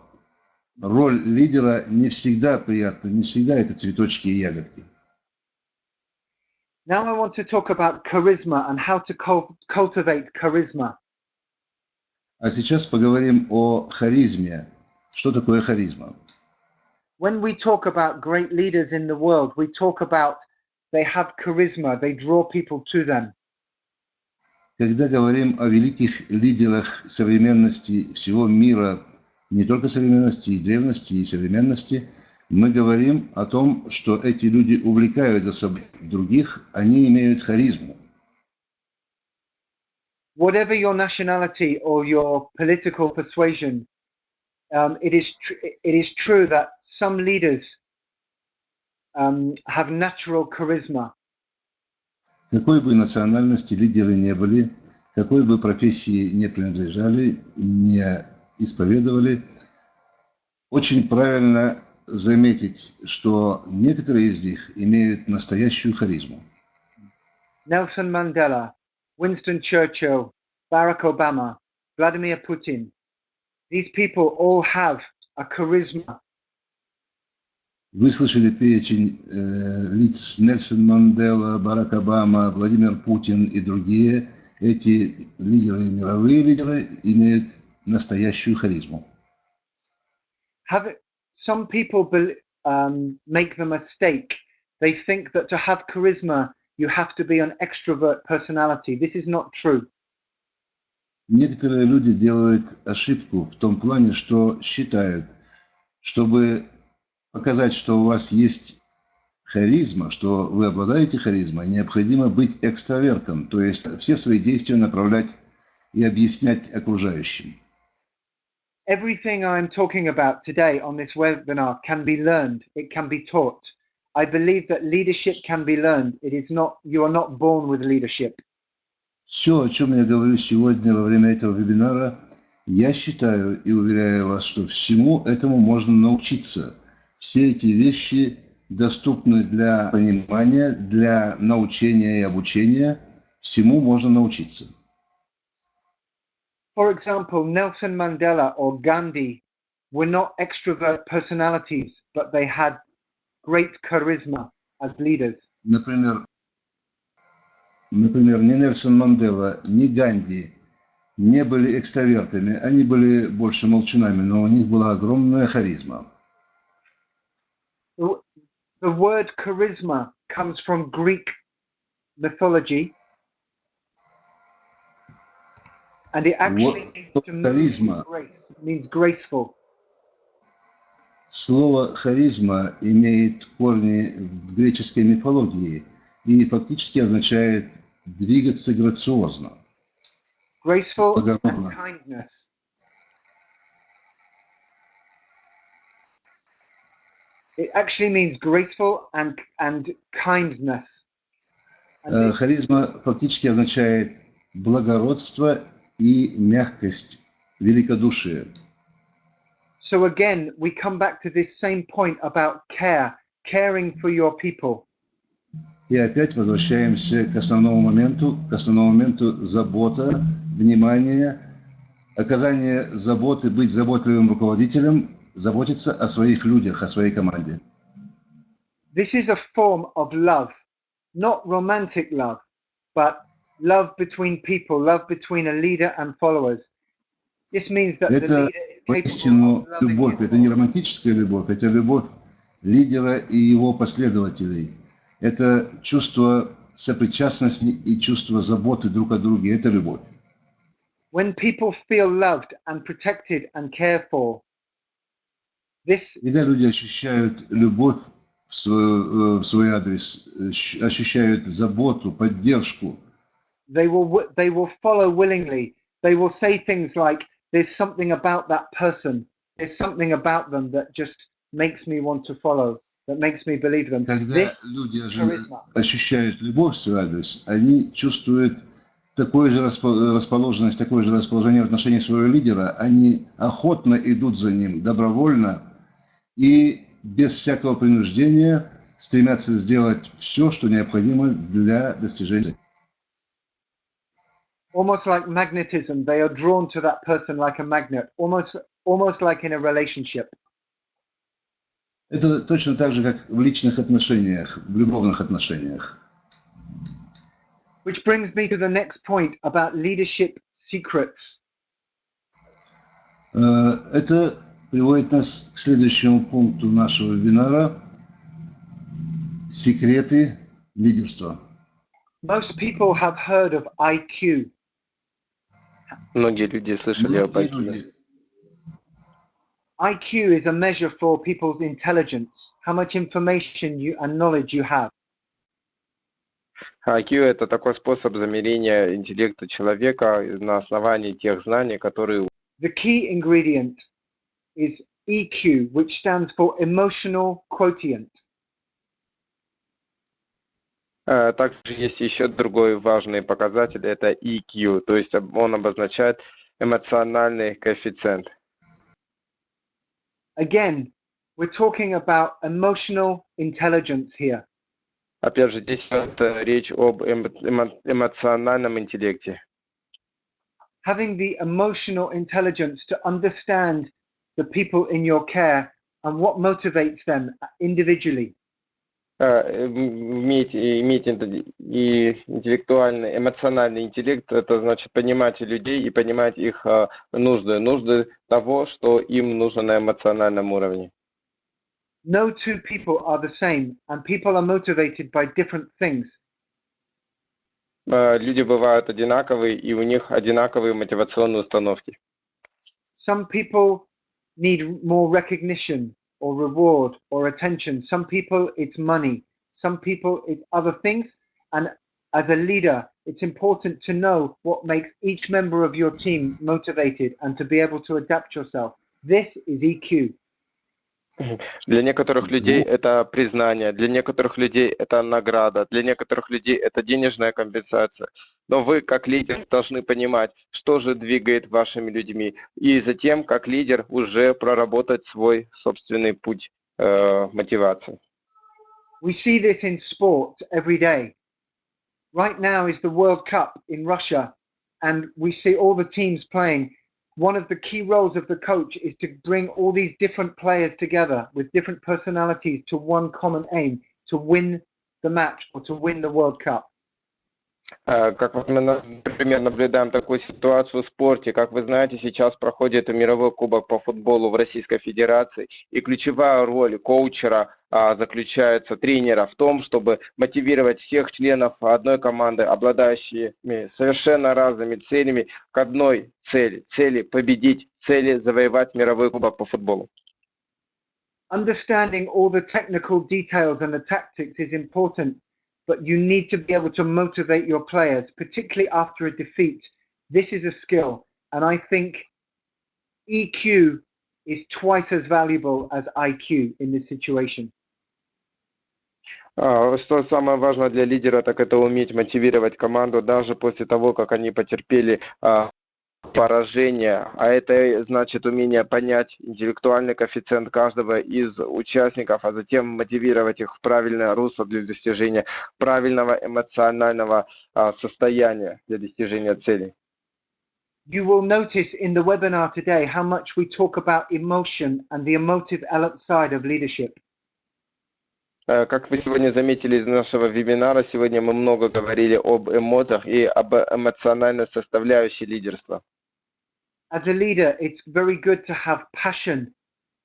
роль лидера не всегда приятна, не всегда это цветочки и ягодки. Now I want to talk about charisma and how to cultivate charisma. А сейчас поговорим о харизме. Что такое харизма? When we talk about great leaders in the world, we talk about they have charisma, they draw people to them. Когда говорим о великих лидерах современности всего мира, не только современности, и древности, и современности, мы говорим о том, что эти люди увлекают за собой других, они имеют харизму. Whatever your nationality or your political persuasion, it is true that some leaders have natural charisma. Какой бы национальности лидеры не были, какой бы профессии не принадлежали, не исповедовали, очень правильно заметить, что некоторые из них имеют настоящую харизму. Nelson Mandela, Winston Churchill, Barack Obama, Vladimir Putin. These people all have a charisma. Вы слышали перечень лиц Нельсон Мандела, Барак Обама, Владимир Путин и другие. Эти лидеры, мировые лидеры, имеют настоящую харизму. Some people make the mistake. They think that to have charisma, you have to be an extrovert personality. This is not true. Некоторые люди делают ошибку в том плане, что считают, чтобы показать, что у вас есть харизма, что вы обладаете харизмой, необходимо быть экстравертом, то есть все свои действия направлять и объяснять окружающим. Everything I'm talking about today on this webinar can be learned. It can be taught. I believe that leadership can be learned. It is not, you are not born with leadership. Все, о чем я говорю сегодня во время этого вебинара, я считаю и уверяю вас, что всему этому можно научиться. Все эти вещи доступны для понимания, для научения и обучения. Всему можно научиться. For example, Nelson Mandela or Gandhi were not extrovert personalities, but they had great charisma as leaders. Например, ни Нельсон Мандела, ни Ганди не были экстравертами, они были больше молчунами, но у них была огромная харизма. The word charisma comes from Greek mythology, and it actually means graceful. Слово харизма имеет корни в греческой мифологии и фактически означает двигаться грациозно, graceful, and благородно. kindness. It actually means graceful and kindness. And Харизма фактически означает благородство и мягкость, великодушие. so again, we come back to this same point about caring for your people. И опять возвращаемся к основному моменту забота, внимание, оказание заботы, быть заботливым руководителем, заботиться о своих людях, о своей команде. This is a form of love, not romantic love, but love between people, love between a leader and followers. This means that the Это leader is capable воистину of loving любовь, you. это не романтическая любовь, это любовь лидера и его последователей. Это чувство сопричастности и чувство заботы друг о друге, это любовь. When people feel loved and protected and cared for, this Когда люди ощущают любовь в свой адрес, ощущают заботу, поддержку, they will follow willingly. They will say things like, "There's something about that person. There's something about them that just makes me want to follow, that makes me believe them." когда This люди charisma. ощущают любовь в свой адрес, они чувствуют такую же расположенность, такое же расположение в отношении своего лидера, они охотно идут за ним, добровольно и без всякого принуждения стремятся сделать все, что необходимо для достижения. Almost like magnetism, they are drawn to that person like a magnet, almost like in a relationship. Это точно так же, как в личных отношениях, в любовных отношениях. Which brings me to the next point about leadership secrets. Это приводит нас к следующему пункту нашего вебинара. Секреты лидерства. Most people have heard of IQ. Многие люди слышали об Многие IQ. люди IQ is a measure for people's intelligence, how much information and knowledge you have. IQ — это такой способ замерения интеллекта человека на основании тех знаний, которые... The key ingredient is EQ, which stands for emotional quotient. Также есть еще другой важный показатель, это EQ, то есть он обозначает эмоциональный коэффициент. Again, we're talking about emotional intelligence here. Опять же, здесь идет речь об эмоциональном интеллекте. Having the emotional intelligence to understand the people in your care and what motivates them individually. Иметь и интеллектуальный, эмоциональный интеллект — это значит понимать людей и понимать их нужды того, что им нужно на эмоциональном уровне. No two people are the same, and people are motivated by different things. Люди бывают одинаковые, и у них одинаковые мотивационные установки. Some people need more recognition or reward or attention. Some people it's money. Some people it's other things. And as a leader, it's important to know what makes each member of your team motivated and to be able to adapt yourself. This is EQ. Для некоторых людей это признание, для некоторых людей это награда, для некоторых людей это денежная компенсация. Но вы, как лидер, должны понимать, что же двигает вашими людьми, и затем, как лидер, уже проработать свой собственный путь мотивации. We see this in sport every day. Right now is the World Cup in Russia, and we see all the teams playing. One of the key roles of the coach is to bring all these different players together with different personalities to one common aim, to win the match or to win the World Cup. Как вот мы, например, наблюдаем такую ситуацию в спорте, как вы знаете, сейчас проходит мировой кубок по футболу в Российской Федерации, и ключевая роль коучера заключается, тренера, в том, чтобы мотивировать всех членов одной команды, обладающими совершенно разными целями, к одной цели победить, цели завоевать мировой кубок по футболу. Understanding all the technical details and the tactics is important, but you need to be able to motivate your players, particularly after a defeat. This is a skill, and I think EQ is twice as valuable as IQ in this situation. Что самое важное для лидера, так это уметь мотивировать команду даже после того, как они потерпели поражение, а это значит умение понять интеллектуальный коэффициент каждого из участников, а затем мотивировать их в правильное русло для достижения правильного эмоционального состояния для достижения целей. You will notice in the webinar today how much we talk about emotion and the emotive side of leadership. Как вы сегодня заметили из нашего вебинара, сегодня мы много говорили об эмоциях и об эмоциональной составляющей лидерства. As a leader, it's very good to have passion.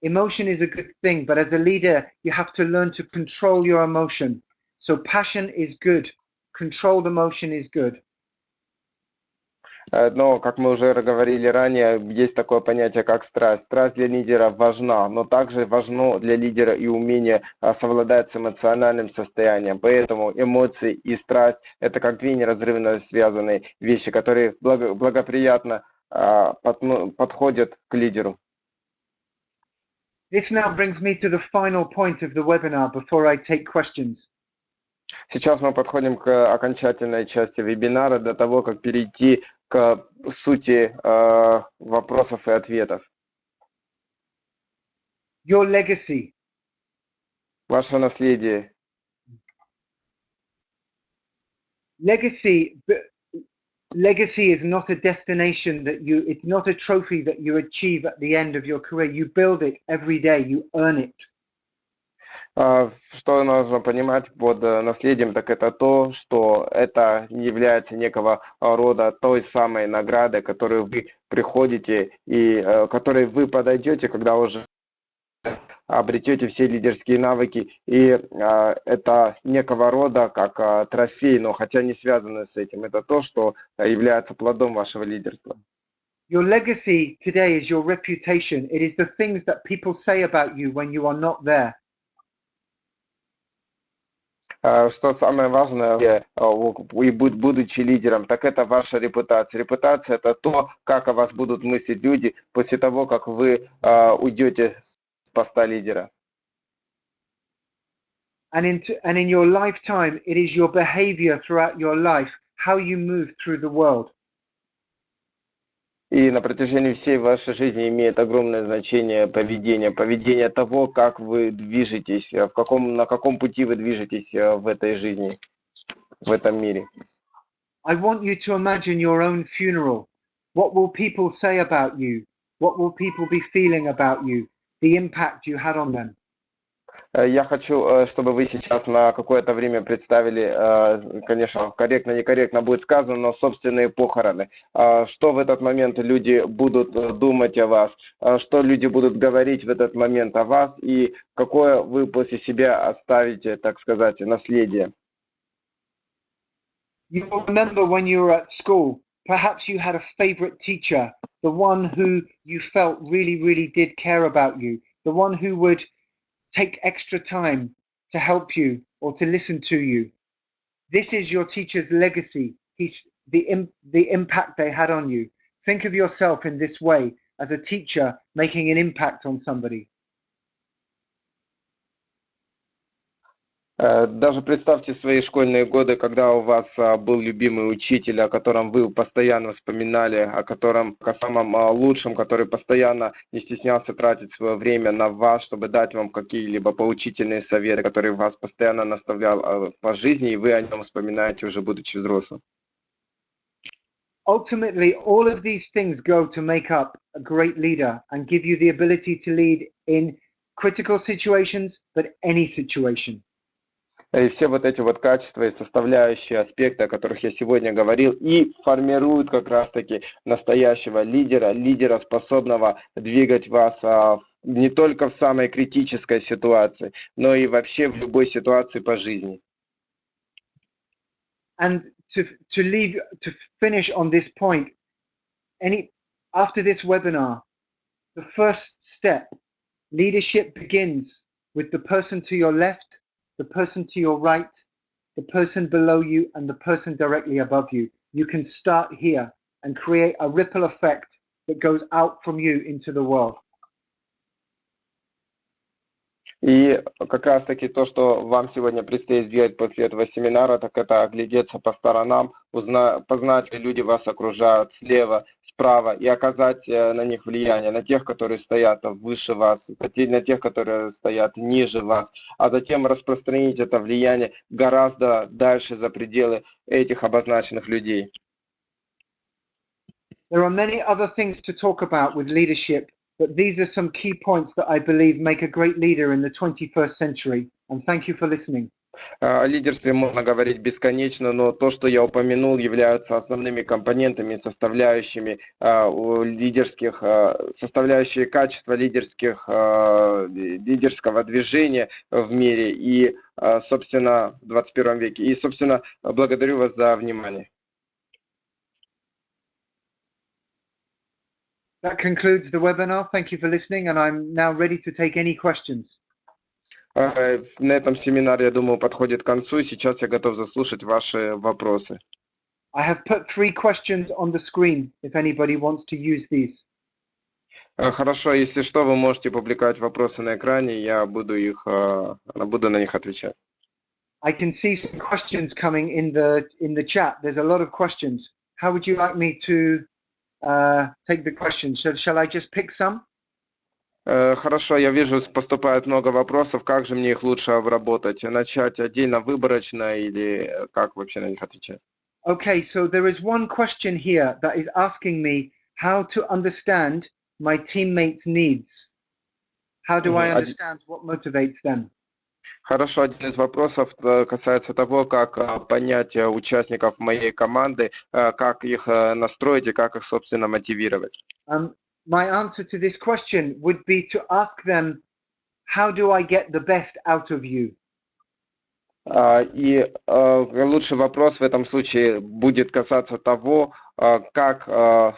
Emotion is a good thing, but as a leader, you have to learn to control your emotion. So passion is good. Controlled emotion is good. Но, как мы уже говорили ранее, есть такое понятие, как страсть. Страсть для лидера важна, но также важно для лидера и умение совладать с эмоциональным состоянием. Поэтому эмоции и страсть – это как две неразрывно связанные вещи, которые благоприятно подходят к лидеру. This now brings me to the final point of the webinar before I take questions. Сейчас мы подходим к окончательной части вебинара до того, как перейти к сути вопросов и ответов. Your legacy. Ваше наследие. Legacy is not a destination it's not a trophy that you achieve at the end of your career. You build it every day, you earn it. Что нужно понимать под наследием, так это то, что это не является некого рода той самой наградой, которую вы приходите и которой вы подойдете, когда уже обретете все лидерские навыки, и это некого рода как трофей, но хотя не связано с этим. Это то, что является плодом вашего лидерства. Your legacy today is your reputation. It is the things that people say about you when you are not there. Что самое важное, и будучи лидером, так это ваша репутация. Репутация – это то, как о вас будут мыслить люди после того, как вы уйдете с поста лидера. And in your lifetime, it is your behavior throughout your life, how you move through the world. И на протяжении всей вашей жизни имеет огромное значение поведение того, как вы движетесь, на каком пути вы движетесь в этой жизни, в этом мире. I want you to imagine your own funeral. What will people say about you? What will people be feeling about you? The impact you had on them. Я хочу, чтобы вы сейчас на какое-то время представили, конечно, корректно, некорректно будет сказано, но собственные похороны. Что в этот момент люди будут думать о вас, что люди будут говорить в этот момент о вас и какое вы после себя оставите, так сказать, наследие. You will remember when you were at school, perhaps you had a favorite teacher, the one who you felt really, really did care about you, the one who would take extra time to help you or to listen to you. This is your teacher's legacy. He's the impact they had on you. Think of yourself in this way as a teacher making an impact on somebody. Даже представьте свои школьные годы, когда у вас был любимый учитель, о котором вы постоянно вспоминали, о самом лучшем, который постоянно не стеснялся тратить свое время на вас, чтобы дать вам какие-либо поучительные советы, который вас постоянно наставлял по жизни, и вы о нем вспоминаете уже будучи взрослым. Ultimately, all of these things go to make up a great leader and give you the ability to lead in critical situations, but any situation. И все вот эти вот качества и составляющие аспекты, о которых я сегодня говорил, и формируют как раз-таки настоящего лидера, способного двигать вас не только в самой критической ситуации, но и вообще в любой ситуации по жизни. And to finish on this point, after this webinar, the first step Leadership begins with the person to your left, the person to your right, the person below you, and the person directly above you. You can start here and create a ripple effect that goes out from you into the world. И как раз-таки то, что вам сегодня предстоит сделать после этого семинара, так это оглядеться по сторонам, познать, ли люди вас окружают слева, справа, и оказать на них влияние, на тех, которые стоят выше вас, на тех, которые стоят ниже вас, а затем распространить это влияние гораздо дальше за пределы этих обозначенных людей. There are many other things to talk about with leadership, but these are some key points that I believe make a great leader in the 21st century. And thank you for listening. О лидерстве можно говорить бесконечно, но то, что я упомянул, являются основными компонентами, составляющими лидерских, составляющие качества лидерского движения в мире и, собственно, в 21 веке. И, собственно, благодарю вас за внимание. That concludes the webinar. Thank you for listening, and I'm now ready to take any questions. На этом семинар, я думаю, подходит к концу, и сейчас я готов заслушать ваши вопросы. I have put 3 questions on the screen if anybody wants to use these. Хорошо, если что, вы можете публиковать вопросы на экране, я буду на них отвечать. I can see some questions coming in the chat. There's a lot of questions. How would you like me to take the questions? Shall I just pick some? Хорошо, я вижу, поступает много вопросов. Как же мне их лучше обработать? Начать отдельно, выборочно, или как вообще на них отвечать? Okay, so there is one question here that is asking me how to understand my teammates' needs. How do I understand what motivates them? Хорошо, один из вопросов касается того, как понять участников моей команды, как их настроить и как их, собственно, мотивировать. My answer to this question would be to ask them, how do I get the best out of you? И лучший вопрос в этом случае будет касаться того, как,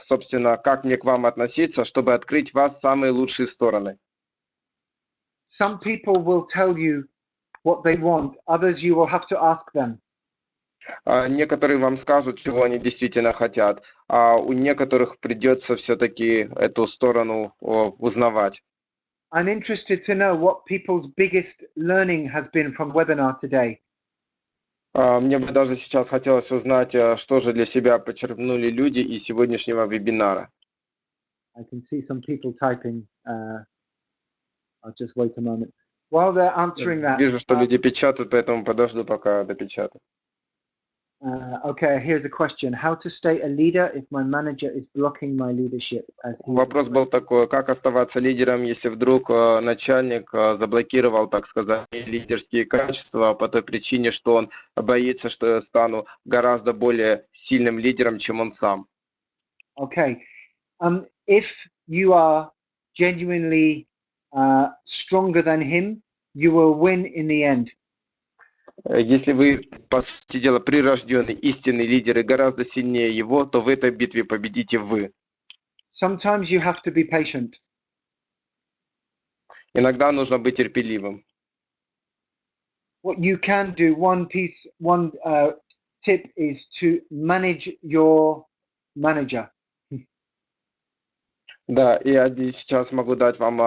собственно, как мне к вам относиться, чтобы открыть в вас самые лучшие стороны. Some people will tell you what they want, others you will have to ask them. Некоторые вам скажут, чего они действительно хотят, а у некоторых придется все-таки эту сторону узнавать. I'm interested to know what people's biggest learning has been from webinar today. Мне бы даже сейчас хотелось узнать, что же для себя почерпнули люди из сегодняшнего вебинара. I can see some people typing. I'll just wait a moment. While they're answering that. Вижу, что люди печатают, поэтому подожду, пока допечатают. Okay, here's a question. How to stay a leader if my manager is blocking my leadership? Вопрос был такой, как оставаться лидером, если вдруг начальник заблокировал, так сказать, лидерские качества по той причине, что он боится, что я стану гораздо более сильным лидером, чем он сам. Okay. If you are genuinely stronger than him, you will win in the end. Если вы, по сути дела, прирожденный истинный лидер и гораздо сильнее его, то в этой битве победите вы. Sometimes you have to be patient. Иногда нужно быть терпеливым. What you can do, one tip is to manage your manager. Да, и я сейчас могу дать вам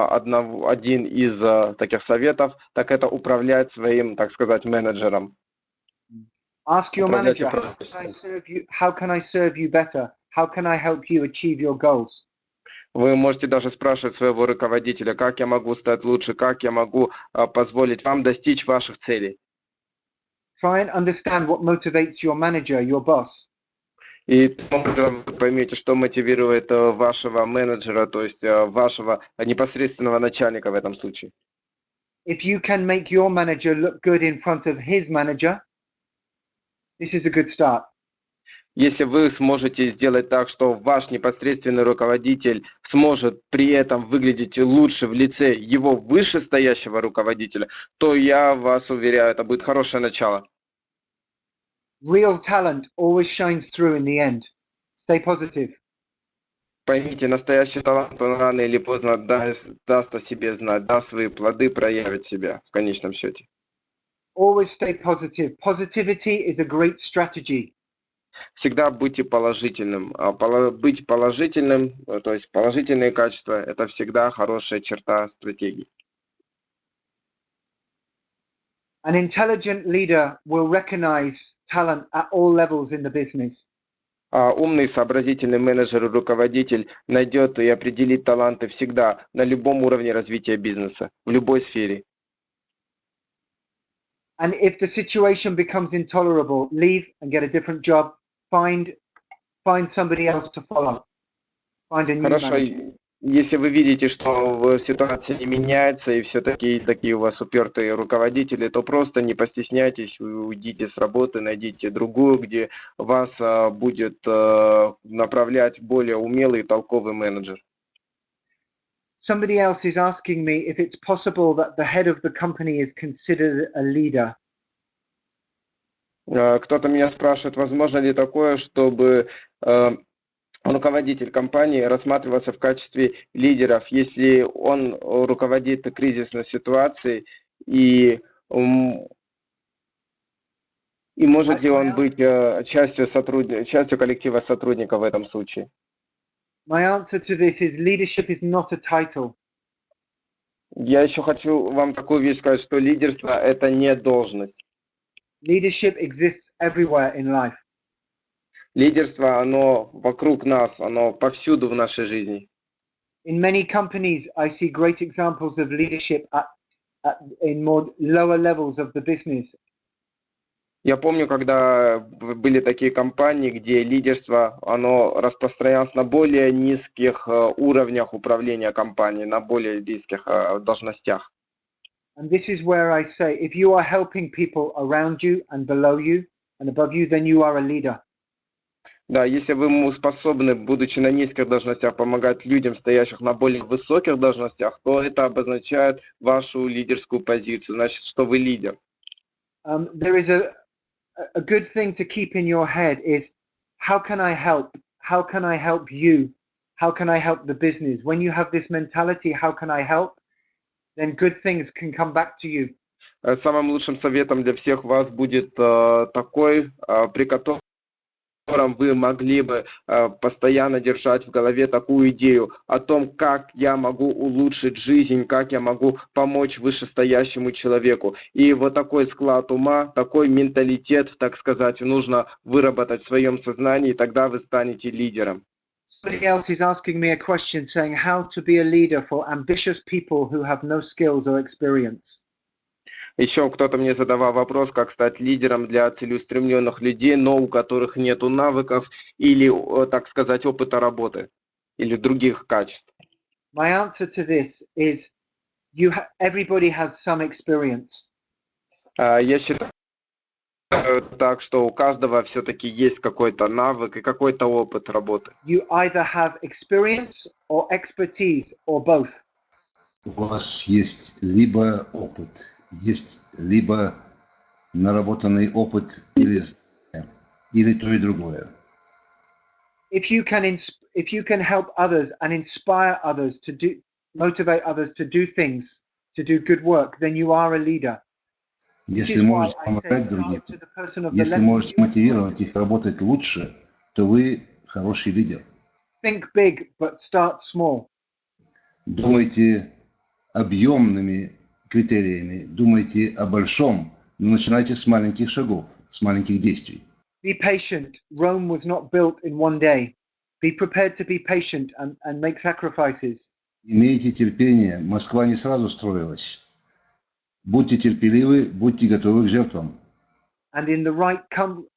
один из таких советов, так это управлять своим, так сказать, менеджером. Ask your manager, how can I serve you better? How can I help you achieve your goals? Вы можете даже спрашивать своего руководителя, как я могу стать лучше, как я могу позволить вам достичь ваших целей. Try and understand what motivates your manager, your boss. И вы поймете, что мотивирует вашего менеджера, то есть вашего непосредственного начальника в этом случае. If you can make your manager look good in front of his manager, this is a good start. Если вы сможете сделать так, что ваш непосредственный руководитель сможет при этом выглядеть лучше в лице его вышестоящего руководителя, то я вас уверяю, это будет хорошее начало. Real talent always shines through in the end. Stay positive. Поймите, настоящий талант, он рано или поздно даст о себе знать, даст свои плоды, проявит себя в конечном счете. Always stay positive. Positivity is a great strategy. Всегда будьте положительным. Быть положительным, то есть положительные качества, это всегда хорошая черта стратегии. An intelligent leader will recognize talent at all levels in the business. Умный, сообразительный менеджер и руководитель найдет и определит таланты всегда на любом уровне развития бизнеса, в любой сфере. And if the situation becomes intolerable, leave and get a different job. Find somebody else to follow. Find a new Хорошо, manager. если вы видите, что ситуация не меняется и все-таки такие у вас упертые руководители, то просто не постесняйтесь, уйдите с работы, найдите другую, где вас будет направлять более умелый и толковый менеджер. Somebody else is asking me if it's possible that the head of the company is considered a leader. Кто-то меня спрашивает, возможно ли такое, чтобы руководитель компании рассматривался в качестве лидеров, если он руководит кризисной ситуацией, и может ли он быть частью коллектива сотрудников в этом случае? My answer to this is leadership is not a title. Я еще хочу вам такую вещь сказать, что лидерство – это не должность. Leadership exists everywhere in life. Лидерство, оно вокруг нас, оно повсюду в нашей жизни. In many companies, I see great examples of leadership in more lower levels of the business. Я помню, когда были такие компании, где лидерство, оно распространялось на более низких уровнях управления компанией, на более низких должностях. And this is where I say, if you are helping people around you and below you and above you, then you are a leader. Да, если вы способны, будучи на низких должностях, помогать людям, стоящих на более высоких должностях, то это обозначает вашу лидерскую позицию, значит, что вы лидер. There is a good thing to keep in your head is, how can I help? How can I help you? How can I help the business? When you have this mentality, how can I help? Then good things can come back to you. Самым лучшим советом для всех вас будет такой, при котором вы могли бы постоянно держать в голове такую идею о том, как я могу улучшить жизнь, как я могу помочь вышестоящему человеку. И вот такой склад ума, такой менталитет, так сказать, нужно выработать в своем сознании, и тогда вы станете лидером. Somebody else is asking me a question saying how to be a leader for ambitious people who have no skills or experience. Еще кто-то мне задавал вопрос, как стать лидером для целеустремленных людей, но у которых нет навыков или, так сказать, опыта работы или других качеств. My answer to this is everybody has some experience. Я считаю так, что у каждого все-таки есть какой-то навык и какой-то опыт работы. You either have experience or expertise or both. У вас есть либо опыт, есть либо наработанный опыт или то и другое. If you can help others and inspire others motivate others to do things, to do good work, then you are a leader. Если можете помогать другим, если можете мотивировать их работать лучше, то вы хороший лидер. Think big, but start small. Думайте объемными критериями, думайте о большом, но начинайте с маленьких шагов, с маленьких действий. Be patient. Rome was not built in one day. Be prepared to be patient and make sacrifices. Имейте терпение, Москва не сразу строилась. Будьте терпеливы, будьте готовы к жертвам. And in the right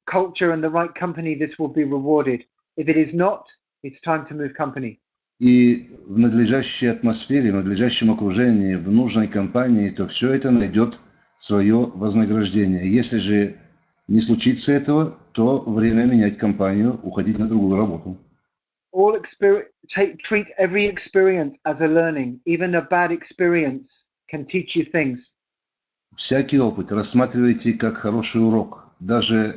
culture and the right company, this will be rewarded. If it is not, it's time to move company. И в надлежащей атмосфере, в надлежащем окружении, в нужной компании, то все это найдет свое вознаграждение. Если же не случится этого, то время менять компанию, уходить на другую работу. Treat every experience as a learning. Even a bad experience can teach you things. Всякий опыт рассматривайте как хороший урок. Даже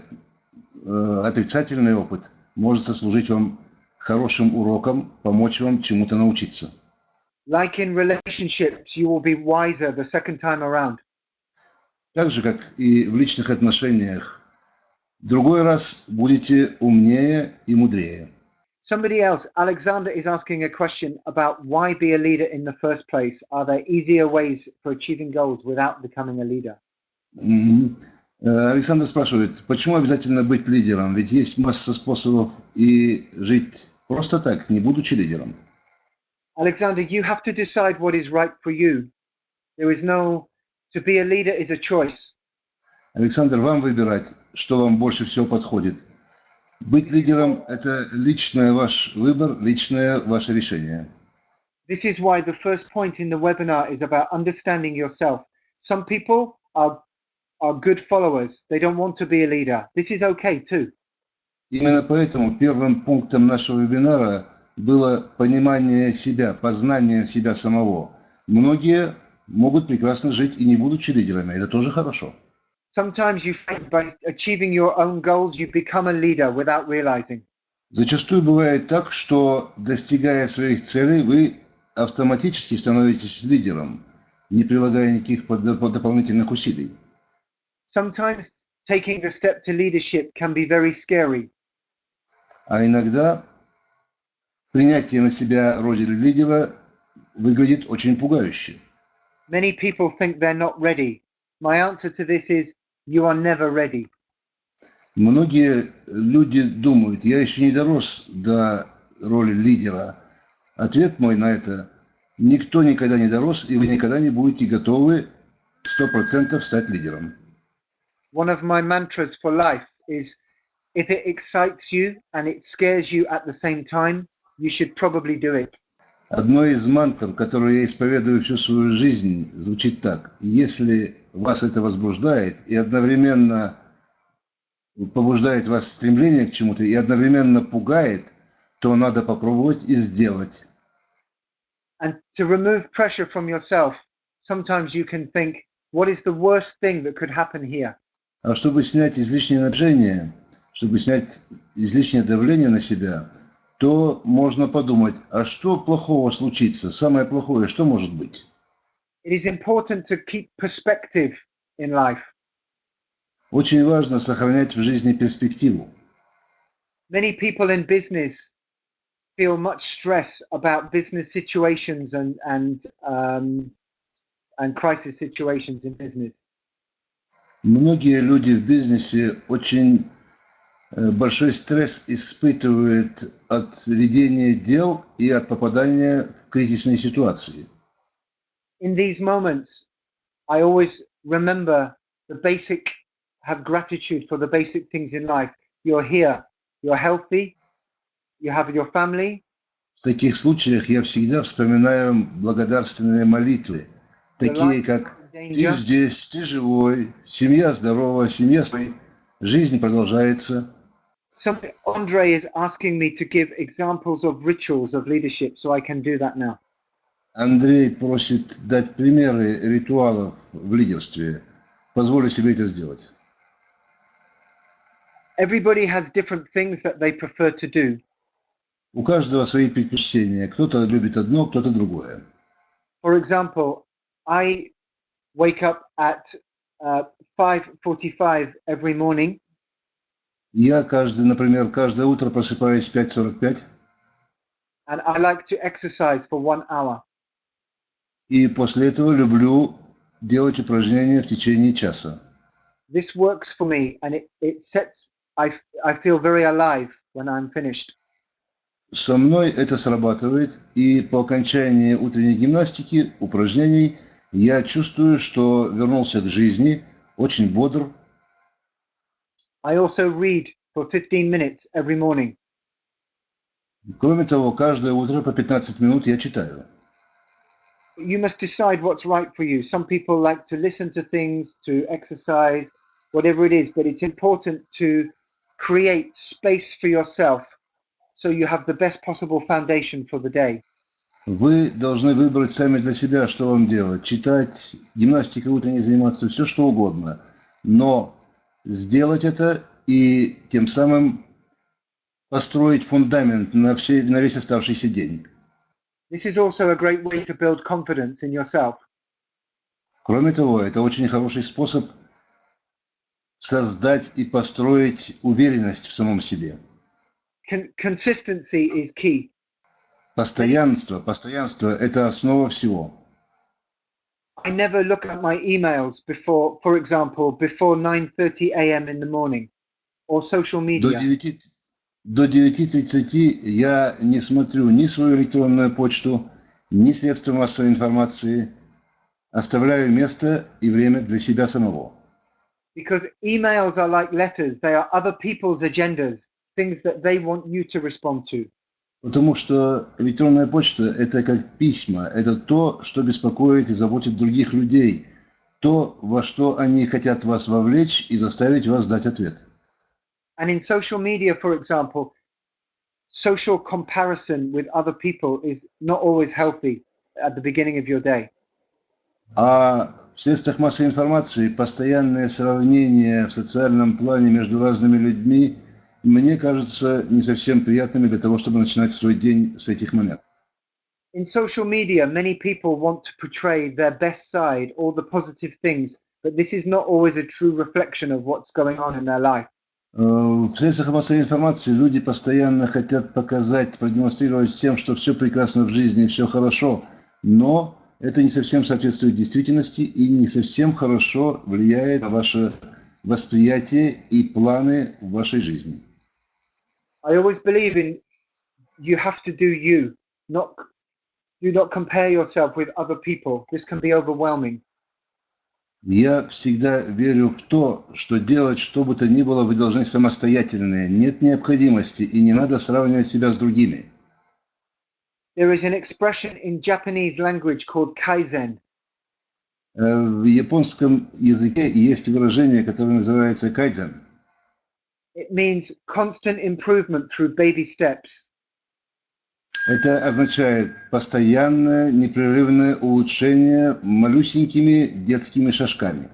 отрицательный опыт может сослужить вам хорошим уроком, помочь вам чему-то научиться. Like in relationships, you will be wiser the second time around. Так же, как и в личных отношениях. В другой раз будете умнее и мудрее. Somebody else, Alexander, is asking a question about why be a leader in the first place. Are there easier ways for achieving goals without becoming a leader? Александр спрашивает, почему обязательно быть лидером? Ведь есть масса способов и жить просто так, не будучи лидером. Alexander, you have to decide what is right for you. There is no, to be a leader is a choice. Александр, вам выбирать, что вам больше всего подходит. Быть лидером – это личный ваш выбор, личное ваше решение. This is why the first point in the webinar is about understanding yourself. Some people are good followers. They don't want to be a leader. This is okay too. Именно поэтому первым пунктом нашего вебинара было понимание себя, познание себя самого. Многие могут прекрасно жить и не будучи лидерами. Это тоже хорошо. Sometimes you find by achieving your own goals, you become a leader without realizing. Зачастую бывает так, что, достигая своих целей, вы автоматически становитесь лидером, не прилагая никаких дополнительных усилий. Sometimes taking the step to leadership can be very scary. А иногда принятие на себя роли лидера выглядит очень пугающе. Many people think they're not ready. My answer to this is, you are never ready. Многие люди думают, я еще не дорос до роли лидера. Ответ мой на это, никто никогда не дорос, и вы никогда не будете готовы 100% стать лидером. One of my mantras for life is, if it excites you and it scares you at the same time, you should probably do it. Одно из мантр, которое я исповедую всю свою жизнь, звучит так. Если вас это возбуждает и одновременно побуждает вас стремление к чему-то и одновременно пугает, то надо попробовать и сделать. And to remove pressure from yourself, sometimes you can think, what is the worst thing that could happen here? А чтобы снять излишнее напряжение, чтобы снять излишнее давление на себя, то можно подумать, а что плохого случится? Самое плохое, что может быть? It is important to keep perspective in life. Очень важно сохранять в жизни перспективу. Many people in business feel much stress about business situations and crisis situations in business. Многие люди в бизнесе очень большой стресс испытывают от ведения дел и от попадания в кризисные ситуации. In these moments, I always remember have gratitude for the basic things in life. You're here, you're healthy, you have your family. В таких случаях я всегда вспоминаю благодарственные молитвы, такие как «Ты здесь, ты живой, семья здорова, семья своя, жизнь продолжается». Andre is asking me to give examples of rituals of leadership, so I can do that now. Андрей просит дать примеры ритуалов в лидерстве. Позволю себе это сделать. Everybody has different things that they prefer to do. У каждого свои предпочтения. Кто-то любит одно, кто-то другое. For example, I wake up at 5:45 every morning. Я, например, каждое утро просыпаюсь в 5:45. And I like to exercise for 1 hour. И после этого люблю делать упражнения в течение часа. This works for me, and I feel very alive when I'm finished. Со мной это срабатывает, и по окончании утренней гимнастики, упражнений, я чувствую, что вернулся к жизни, очень бодр. I also read for 15 minutes every morning. Кроме того, каждое утро по 15 минут я читаю. You must decide what's right for you. Some people like to listen to things, to exercise, whatever it is, but it's important to create space for yourself so you have the best possible foundation for the day. Вы должны выбрать сами для себя, что вам делать. Читать, гимнастикой утренней заниматься, все что угодно. Но сделать это и тем самым построить фундамент на весь оставшийся день. This is also a great way to build confidence in yourself. Кроме того, это очень хороший способ создать и построить уверенность в самом себе. Consistency is key. Постоянство – это основа всего. I never look at my emails before, for example, before 9:30 a.m. in the morning, or social media. До 9:30 я не смотрю ни свою электронную почту, ни средства массовой информации. Оставляю место и время для себя самого. Because emails are like letters. They are other people's agendas, things that they want you to respond to. Потому что электронная почта – это как письма, это то, что беспокоит и заботит других людей, то, во что они хотят вас вовлечь и заставить вас дать ответ. And in social media, for example, social comparison with other people is not always healthy at the beginning of your day. А в средствах массовой информации постоянное сравнение в социальном плане между разными людьми, мне кажется, не совсем приятными для того, чтобы начинать свой день с этих моментов. In social media, many people want to portray their best side, all the positive things, but this is not always a true reflection of what's going on in their life. В средствах массовой информации люди постоянно хотят показать, продемонстрировать всем, что все прекрасно в жизни, все хорошо, но это не совсем соответствует действительности и не совсем хорошо влияет на ваше восприятие и планы в вашей жизни. I always believe in you have to do you, do not compare yourself with other people. This can be overwhelming. Я всегда верю в то, что делать что бы то ни было вы должны самостоятельно. Нет необходимости и не надо сравнивать себя с другими. There is an expression in Japanese language called kaizen. В японском языке есть выражение, которое называется кайдзен. It means constant improvement through baby steps. Это означает постоянное, непрерывное улучшение малюсенькими детскими шажками.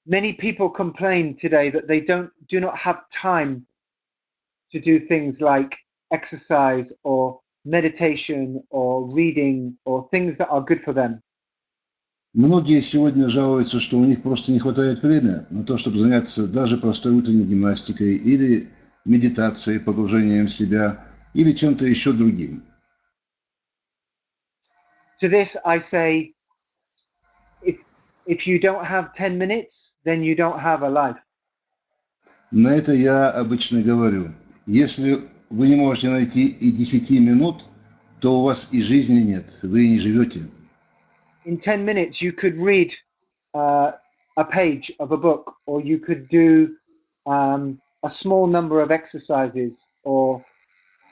Many people complain today that they do not have time to do things like exercise or meditation or reading or things that are good for them. Многие сегодня жалуются, что у них просто не хватает времени на то, чтобы заняться даже простой утренней гимнастикой или медитацией, погружением в себя или чем-то еще другим. To this I say, if you don't have 10 minutes, then you don't have a life. На это я обычно говорю. Если вы не можете найти и 10 минут, то у вас и жизни нет, вы не живете. In 10 minutes you could read a page of a book, or you could do a small number of exercises or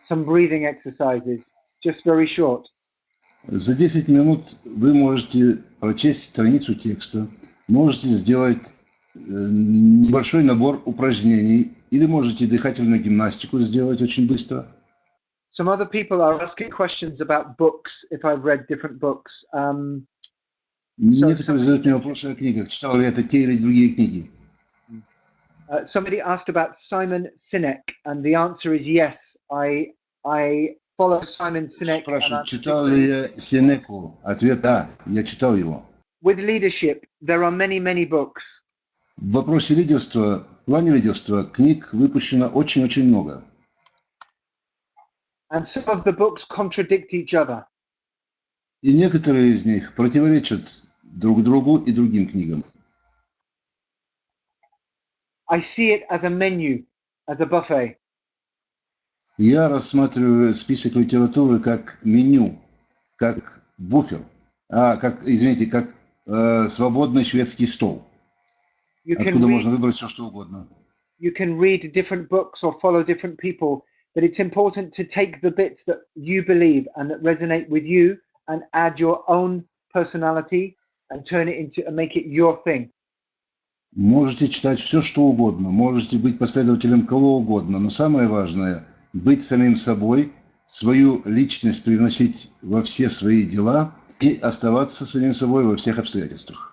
some breathing exercises, just very short. За 10 минут вы можете прочесть страницу текста, можете сделать небольшой набор упражнений или можете дыхательную гимнастику сделать очень быстро. Some other people are asking questions about books, if I've read different books. Некоторые задают мне вопросы о книгах. Читал ли это те или другие книги? Somebody asked about Simon Sinek, and the answer is yes. I follow Simon Sinek. Спрашивают, читал ли я Сенеку? Ответ – да, я читал его. With leadership, there are many books. В вопросе лидерства, в плане лидерства книг выпущено очень-очень много. And some of the books contradict each other. И некоторые из них противоречат друг другу и другим книгам. I see it as a menu, as a buffet. Я рассматриваю список литературы как меню, как буфер, как свободный шведский стол, откуда можно выбрать все, что угодно. You can read different books or follow different people, but it's important to take the bits that you believe and that resonate with you and add your own personality and turn it into and make it your thing. Можете читать все, что угодно, можете быть последователем кого угодно, но самое важное – быть самим собой, свою личность привносить во все свои дела и оставаться самим собой во всех обстоятельствах.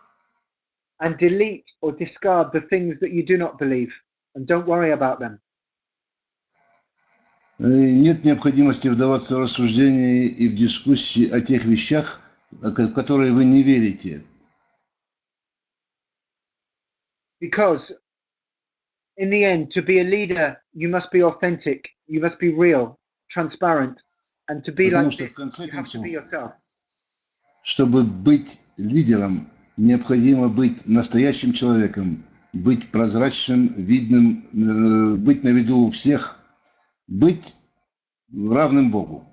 And delete or discard the things that you do not believe and don't worry about them. Нет необходимости вдаваться в рассуждения и в дискуссии о тех вещах, в которые вы не верите. Because in the end, to be a leader, you must be authentic, you must be real, transparent, and to be Потому like что this, в конце you have to концов, be yourself. чтобы быть лидером, необходимо быть настоящим человеком, быть прозрачным, видным, быть на виду у всех, быть равным Богу.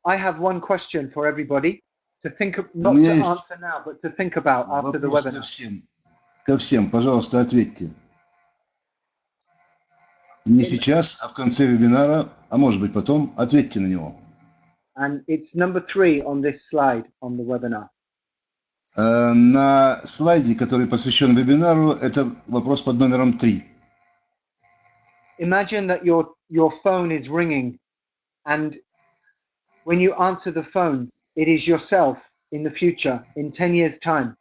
I have one question for everybody to think of, У not меня to есть answer now, but to think about after the вопрос webinar. ко всем. Пожалуйста, ответьте. Не сейчас, а в конце вебинара, а может быть потом, ответьте на него. And it's number 3 on this slide on the webinar. На слайде, который посвящен вебинару, это вопрос под номером 3. Imagine that your phone is ringing, and when you answer the phone, it is yourself in the future, in 10 years' time.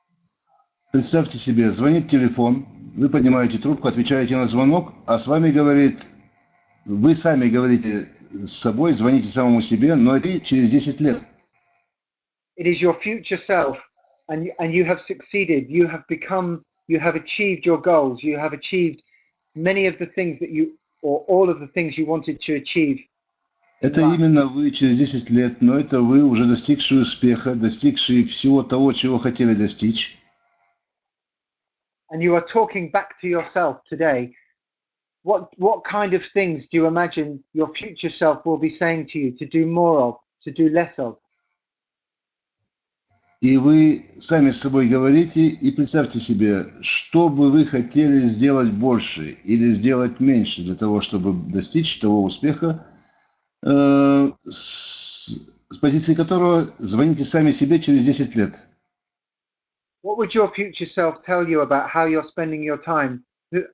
Представьте себе, звонит телефон, вы поднимаете трубку, отвечаете на звонок, а с вами говорит, вы сами говорите с собой, звоните самому себе, но это через 10 лет. It is your future self, and you have succeeded. You have achieved your goals. You have achieved many of the things that or all of the things you wanted to achieve. Это именно вы через 10 лет, но это вы уже достигшие успеха, достигшие всего того, чего хотели достичь. And you are talking back to yourself today. What kind of things do you imagine your future self will be saying to you to do more of, to do less of? И вы сами с собой говорите, и представьте себе, что бы вы хотели сделать больше или сделать меньше для того, чтобы достичь того успеха, с позиции которого звоните сами себе через 10 лет. What would your future self tell you about how you're spending your time,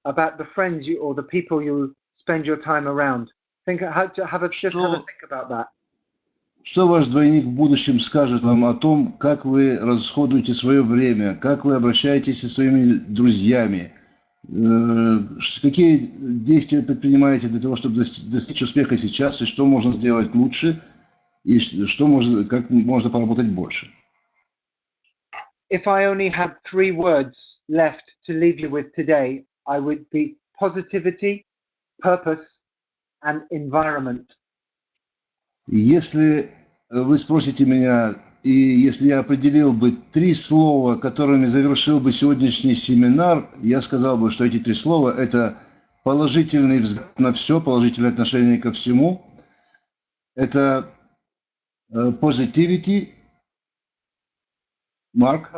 about the friends or the people you spend your time around? Just have a think about that. Что ваш двойник в будущем скажет вам о том, как вы расходуете свое время, как вы обращаетесь со своими друзьями, какие действия предпринимаете для того, чтобы достичь успеха сейчас, и что можно сделать лучше, и как можно поработать больше? If I only had 3 words left to leave you with today, I would be positivity, purpose, and environment. Если вы спросите меня, и если я определил бы 3 слова, которыми завершил бы сегодняшний семинар, я сказал бы, что эти 3 слова – это положительный взгляд на все, положительное отношение ко всему, это positivity, Марк,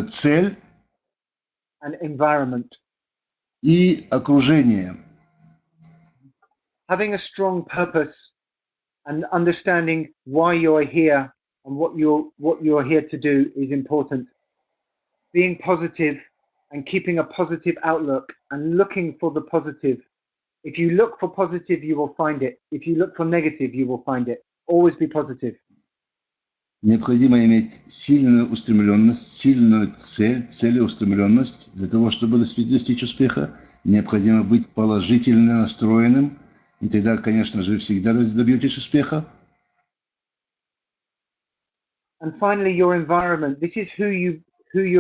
цель and environment. И окружение. Having a strong purpose and understanding why you're here and what you're here to do is important. Being positive and keeping a positive outlook and looking for the positive. If you look for positive, you will find it. If you look for negative, you will find it. Always be positive. Необходимо иметь сильную устремленность, сильную целеустремленность для того, чтобы достичь успеха. Необходимо быть положительно настроенным, и тогда, конечно же, всегда добьетесь успеха. And finally, your environment. This is who you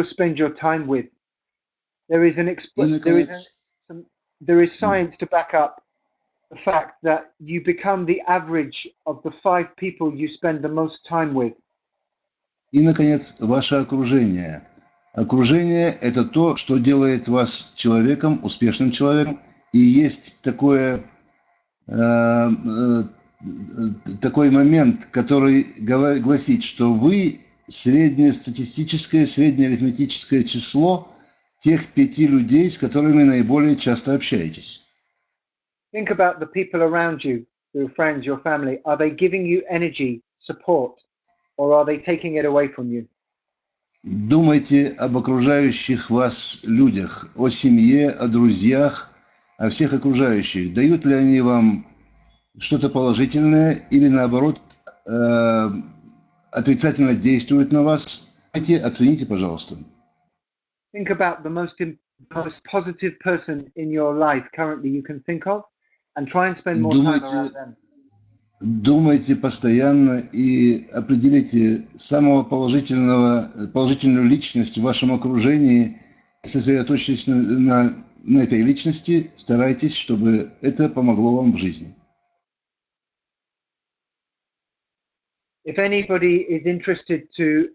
spend your time with. There is science to back up the fact that you become the average of the 5 people you spend the most time with. И, наконец, ваше окружение. Окружение – это то, что делает вас человеком, успешным человеком. И есть такой момент, который гласит, что вы среднестатистическое, среднеарифметическое число тех 5 людей, с которыми наиболее часто общаетесь. Think about the people around you, your friends, your family. Are they giving you energy, support, or are they taking it away from you? Думайте об окружающих вас людях, о семье, о друзьях, о всех окружающих. Дают ли они вам что-то положительное или, наоборот, отрицательно действуют на вас? Оцените, пожалуйста. think about the most positive person in your life currently you can think of, and try and spend more time around them. Думайте постоянно и определите самого положительную личность в вашем окружении, сосредоточьтесь на этой личности, старайтесь, чтобы это помогло вам в жизни. If anybody is interested to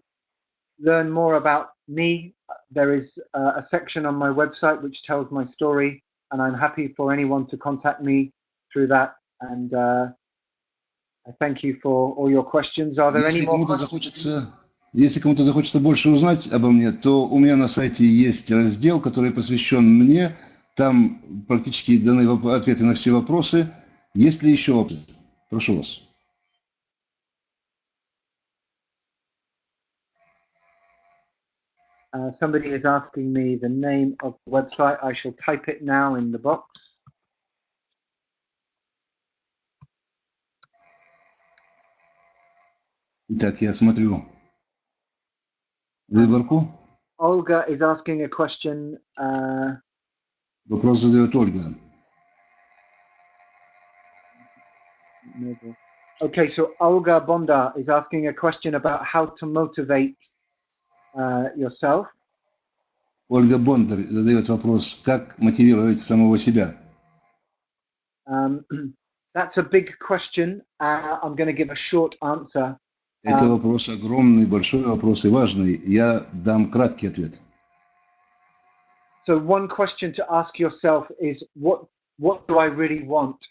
learn more about me, there is a section on my website which tells my story, and I'm happy for anyone to contact me through that. And I thank you for all your questions. Are there any more questions? Если кому-то захочется больше узнать обо мне, то у меня на сайте есть раздел, который посвящен мне. Там практически даны ответы на все вопросы. Есть ли еще вопросы? Прошу вас. Somebody is asking me the name of the website. I shall type it now in the box. Итак, я смотрю выборку. Olga is asking a question. Вопрос задает Ольга. Okay, so Olga Bonda is asking a question about how to motivate yourself. Ольга Бондарь задает вопрос, как мотивировать самого себя. That's a big question. I'm going to give a short answer. Это вопрос огромный, большой вопрос и важный. Я дам краткий ответ. So one question to ask yourself is, what do I really want?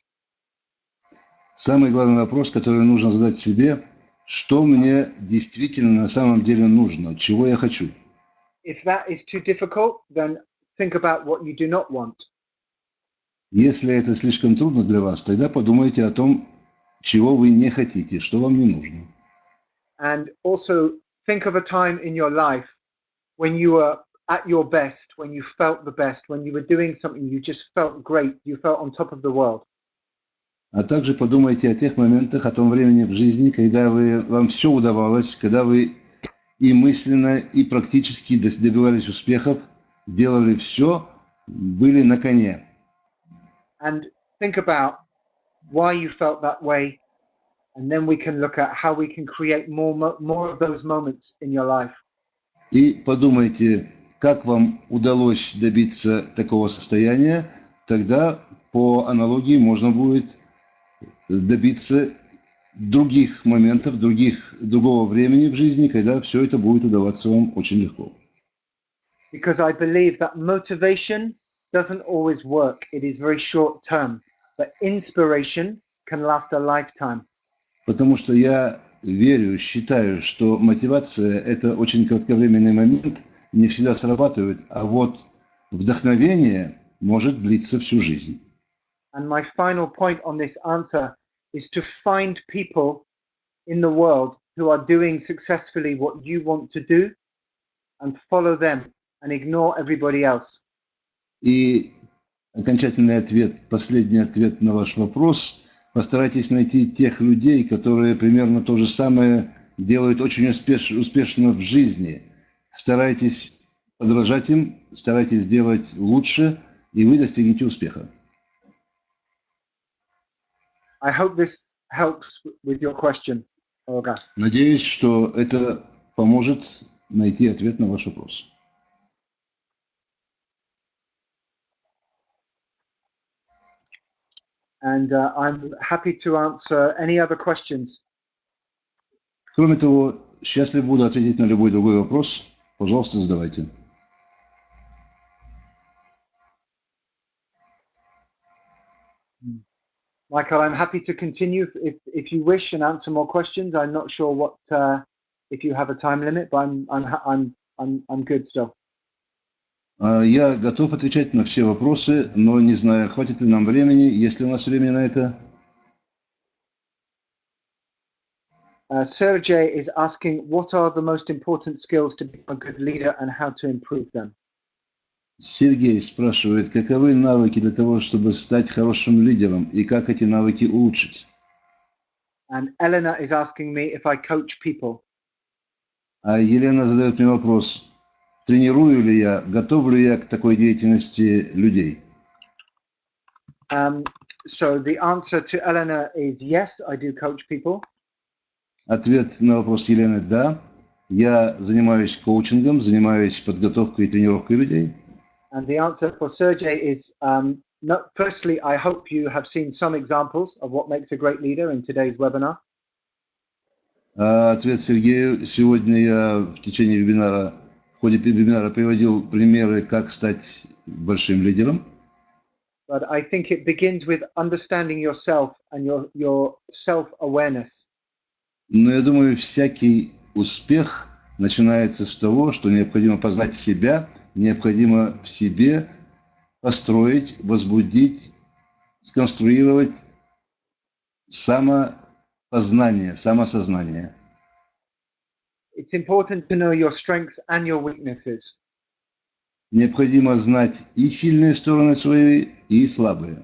Самый главный вопрос, который нужно задать себе, что мне действительно на самом деле нужно, чего я хочу. If that is too difficult, then think about what you do not want. Если это слишком трудно для вас, тогда подумайте о том, чего вы не хотите, что вам не нужно. And also think of a time in your life when you were at your best, when you felt the best, when you were doing something, you just felt great, you felt on top of the world. А также подумайте о тех моментах, о том времени в жизни, когда вам все удавалось, когда вы и мысленно, и практически добивались успехов, делали все, были на коне. And think about why you felt that way, and then we can look at how we can create more of those moments in your life. И подумайте, как вам удалось добиться такого состояния, тогда по аналогии можно будет добиться других моментов, другого времени в жизни, когда все это будет удаваться вам очень легко. Because I believe that motivation doesn't always work. It is very short term, but inspiration can last a lifetime. Потому что я верю, считаю, что мотивация – это очень кратковременный момент, не всегда срабатывает, а вот вдохновение может длиться всю жизнь. And my final point on this answer is to find people in the world who are doing successfully what you want to do and follow them and ignore everybody else. И окончательный ответ, последний ответ на ваш вопрос – постарайтесь найти тех людей, которые примерно то же самое делают очень успешно в жизни. Старайтесь подражать им, старайтесь делать лучше, и вы достигнете успеха. I hope this helps with your question, Olga. Надеюсь, что это поможет найти ответ на ваш вопрос. And I'm happy to answer any other questions. Кроме того, счастлив буду ответить на любой другой вопрос. Пожалуйста, задавайте. Michael, I'm happy to continue if you wish and answer more questions. I'm not sure what if you have a time limit, but I'm good still. Я готов отвечать на все вопросы, но не знаю, хватит ли нам времени, есть ли у нас время на это. Sergey is asking, what are the most important skills to become a good leader and how to improve them? Сергей спрашивает, каковы навыки для того, чтобы стать хорошим лидером, и как эти навыки улучшить? And Elena is asking me if I coach people. А Елена задает мне вопрос, тренирую ли я, готовлю я к такой деятельности людей? So the answer to Elena is yes, I do coach people. Ответ на вопрос Елены – да. Я занимаюсь коучингом, занимаюсь подготовкой и тренировкой людей. And the answer for Sergey is firstly, I hope you have seen some examples of what makes a great leader in today's webinar. Ответ Сергею. Сегодня я в течение вебинара, в ходе вебинара приводил примеры, как стать большим лидером. But I think it begins with understanding yourself and your self-awareness. Но я думаю, всякий успех начинается с того, что необходимо познать себя, необходимо в себе построить, возбудить, сконструировать самопознание, самосознание. It's important to know your strengths and your weaknesses. Необходимо знать и сильные стороны свои, и слабые.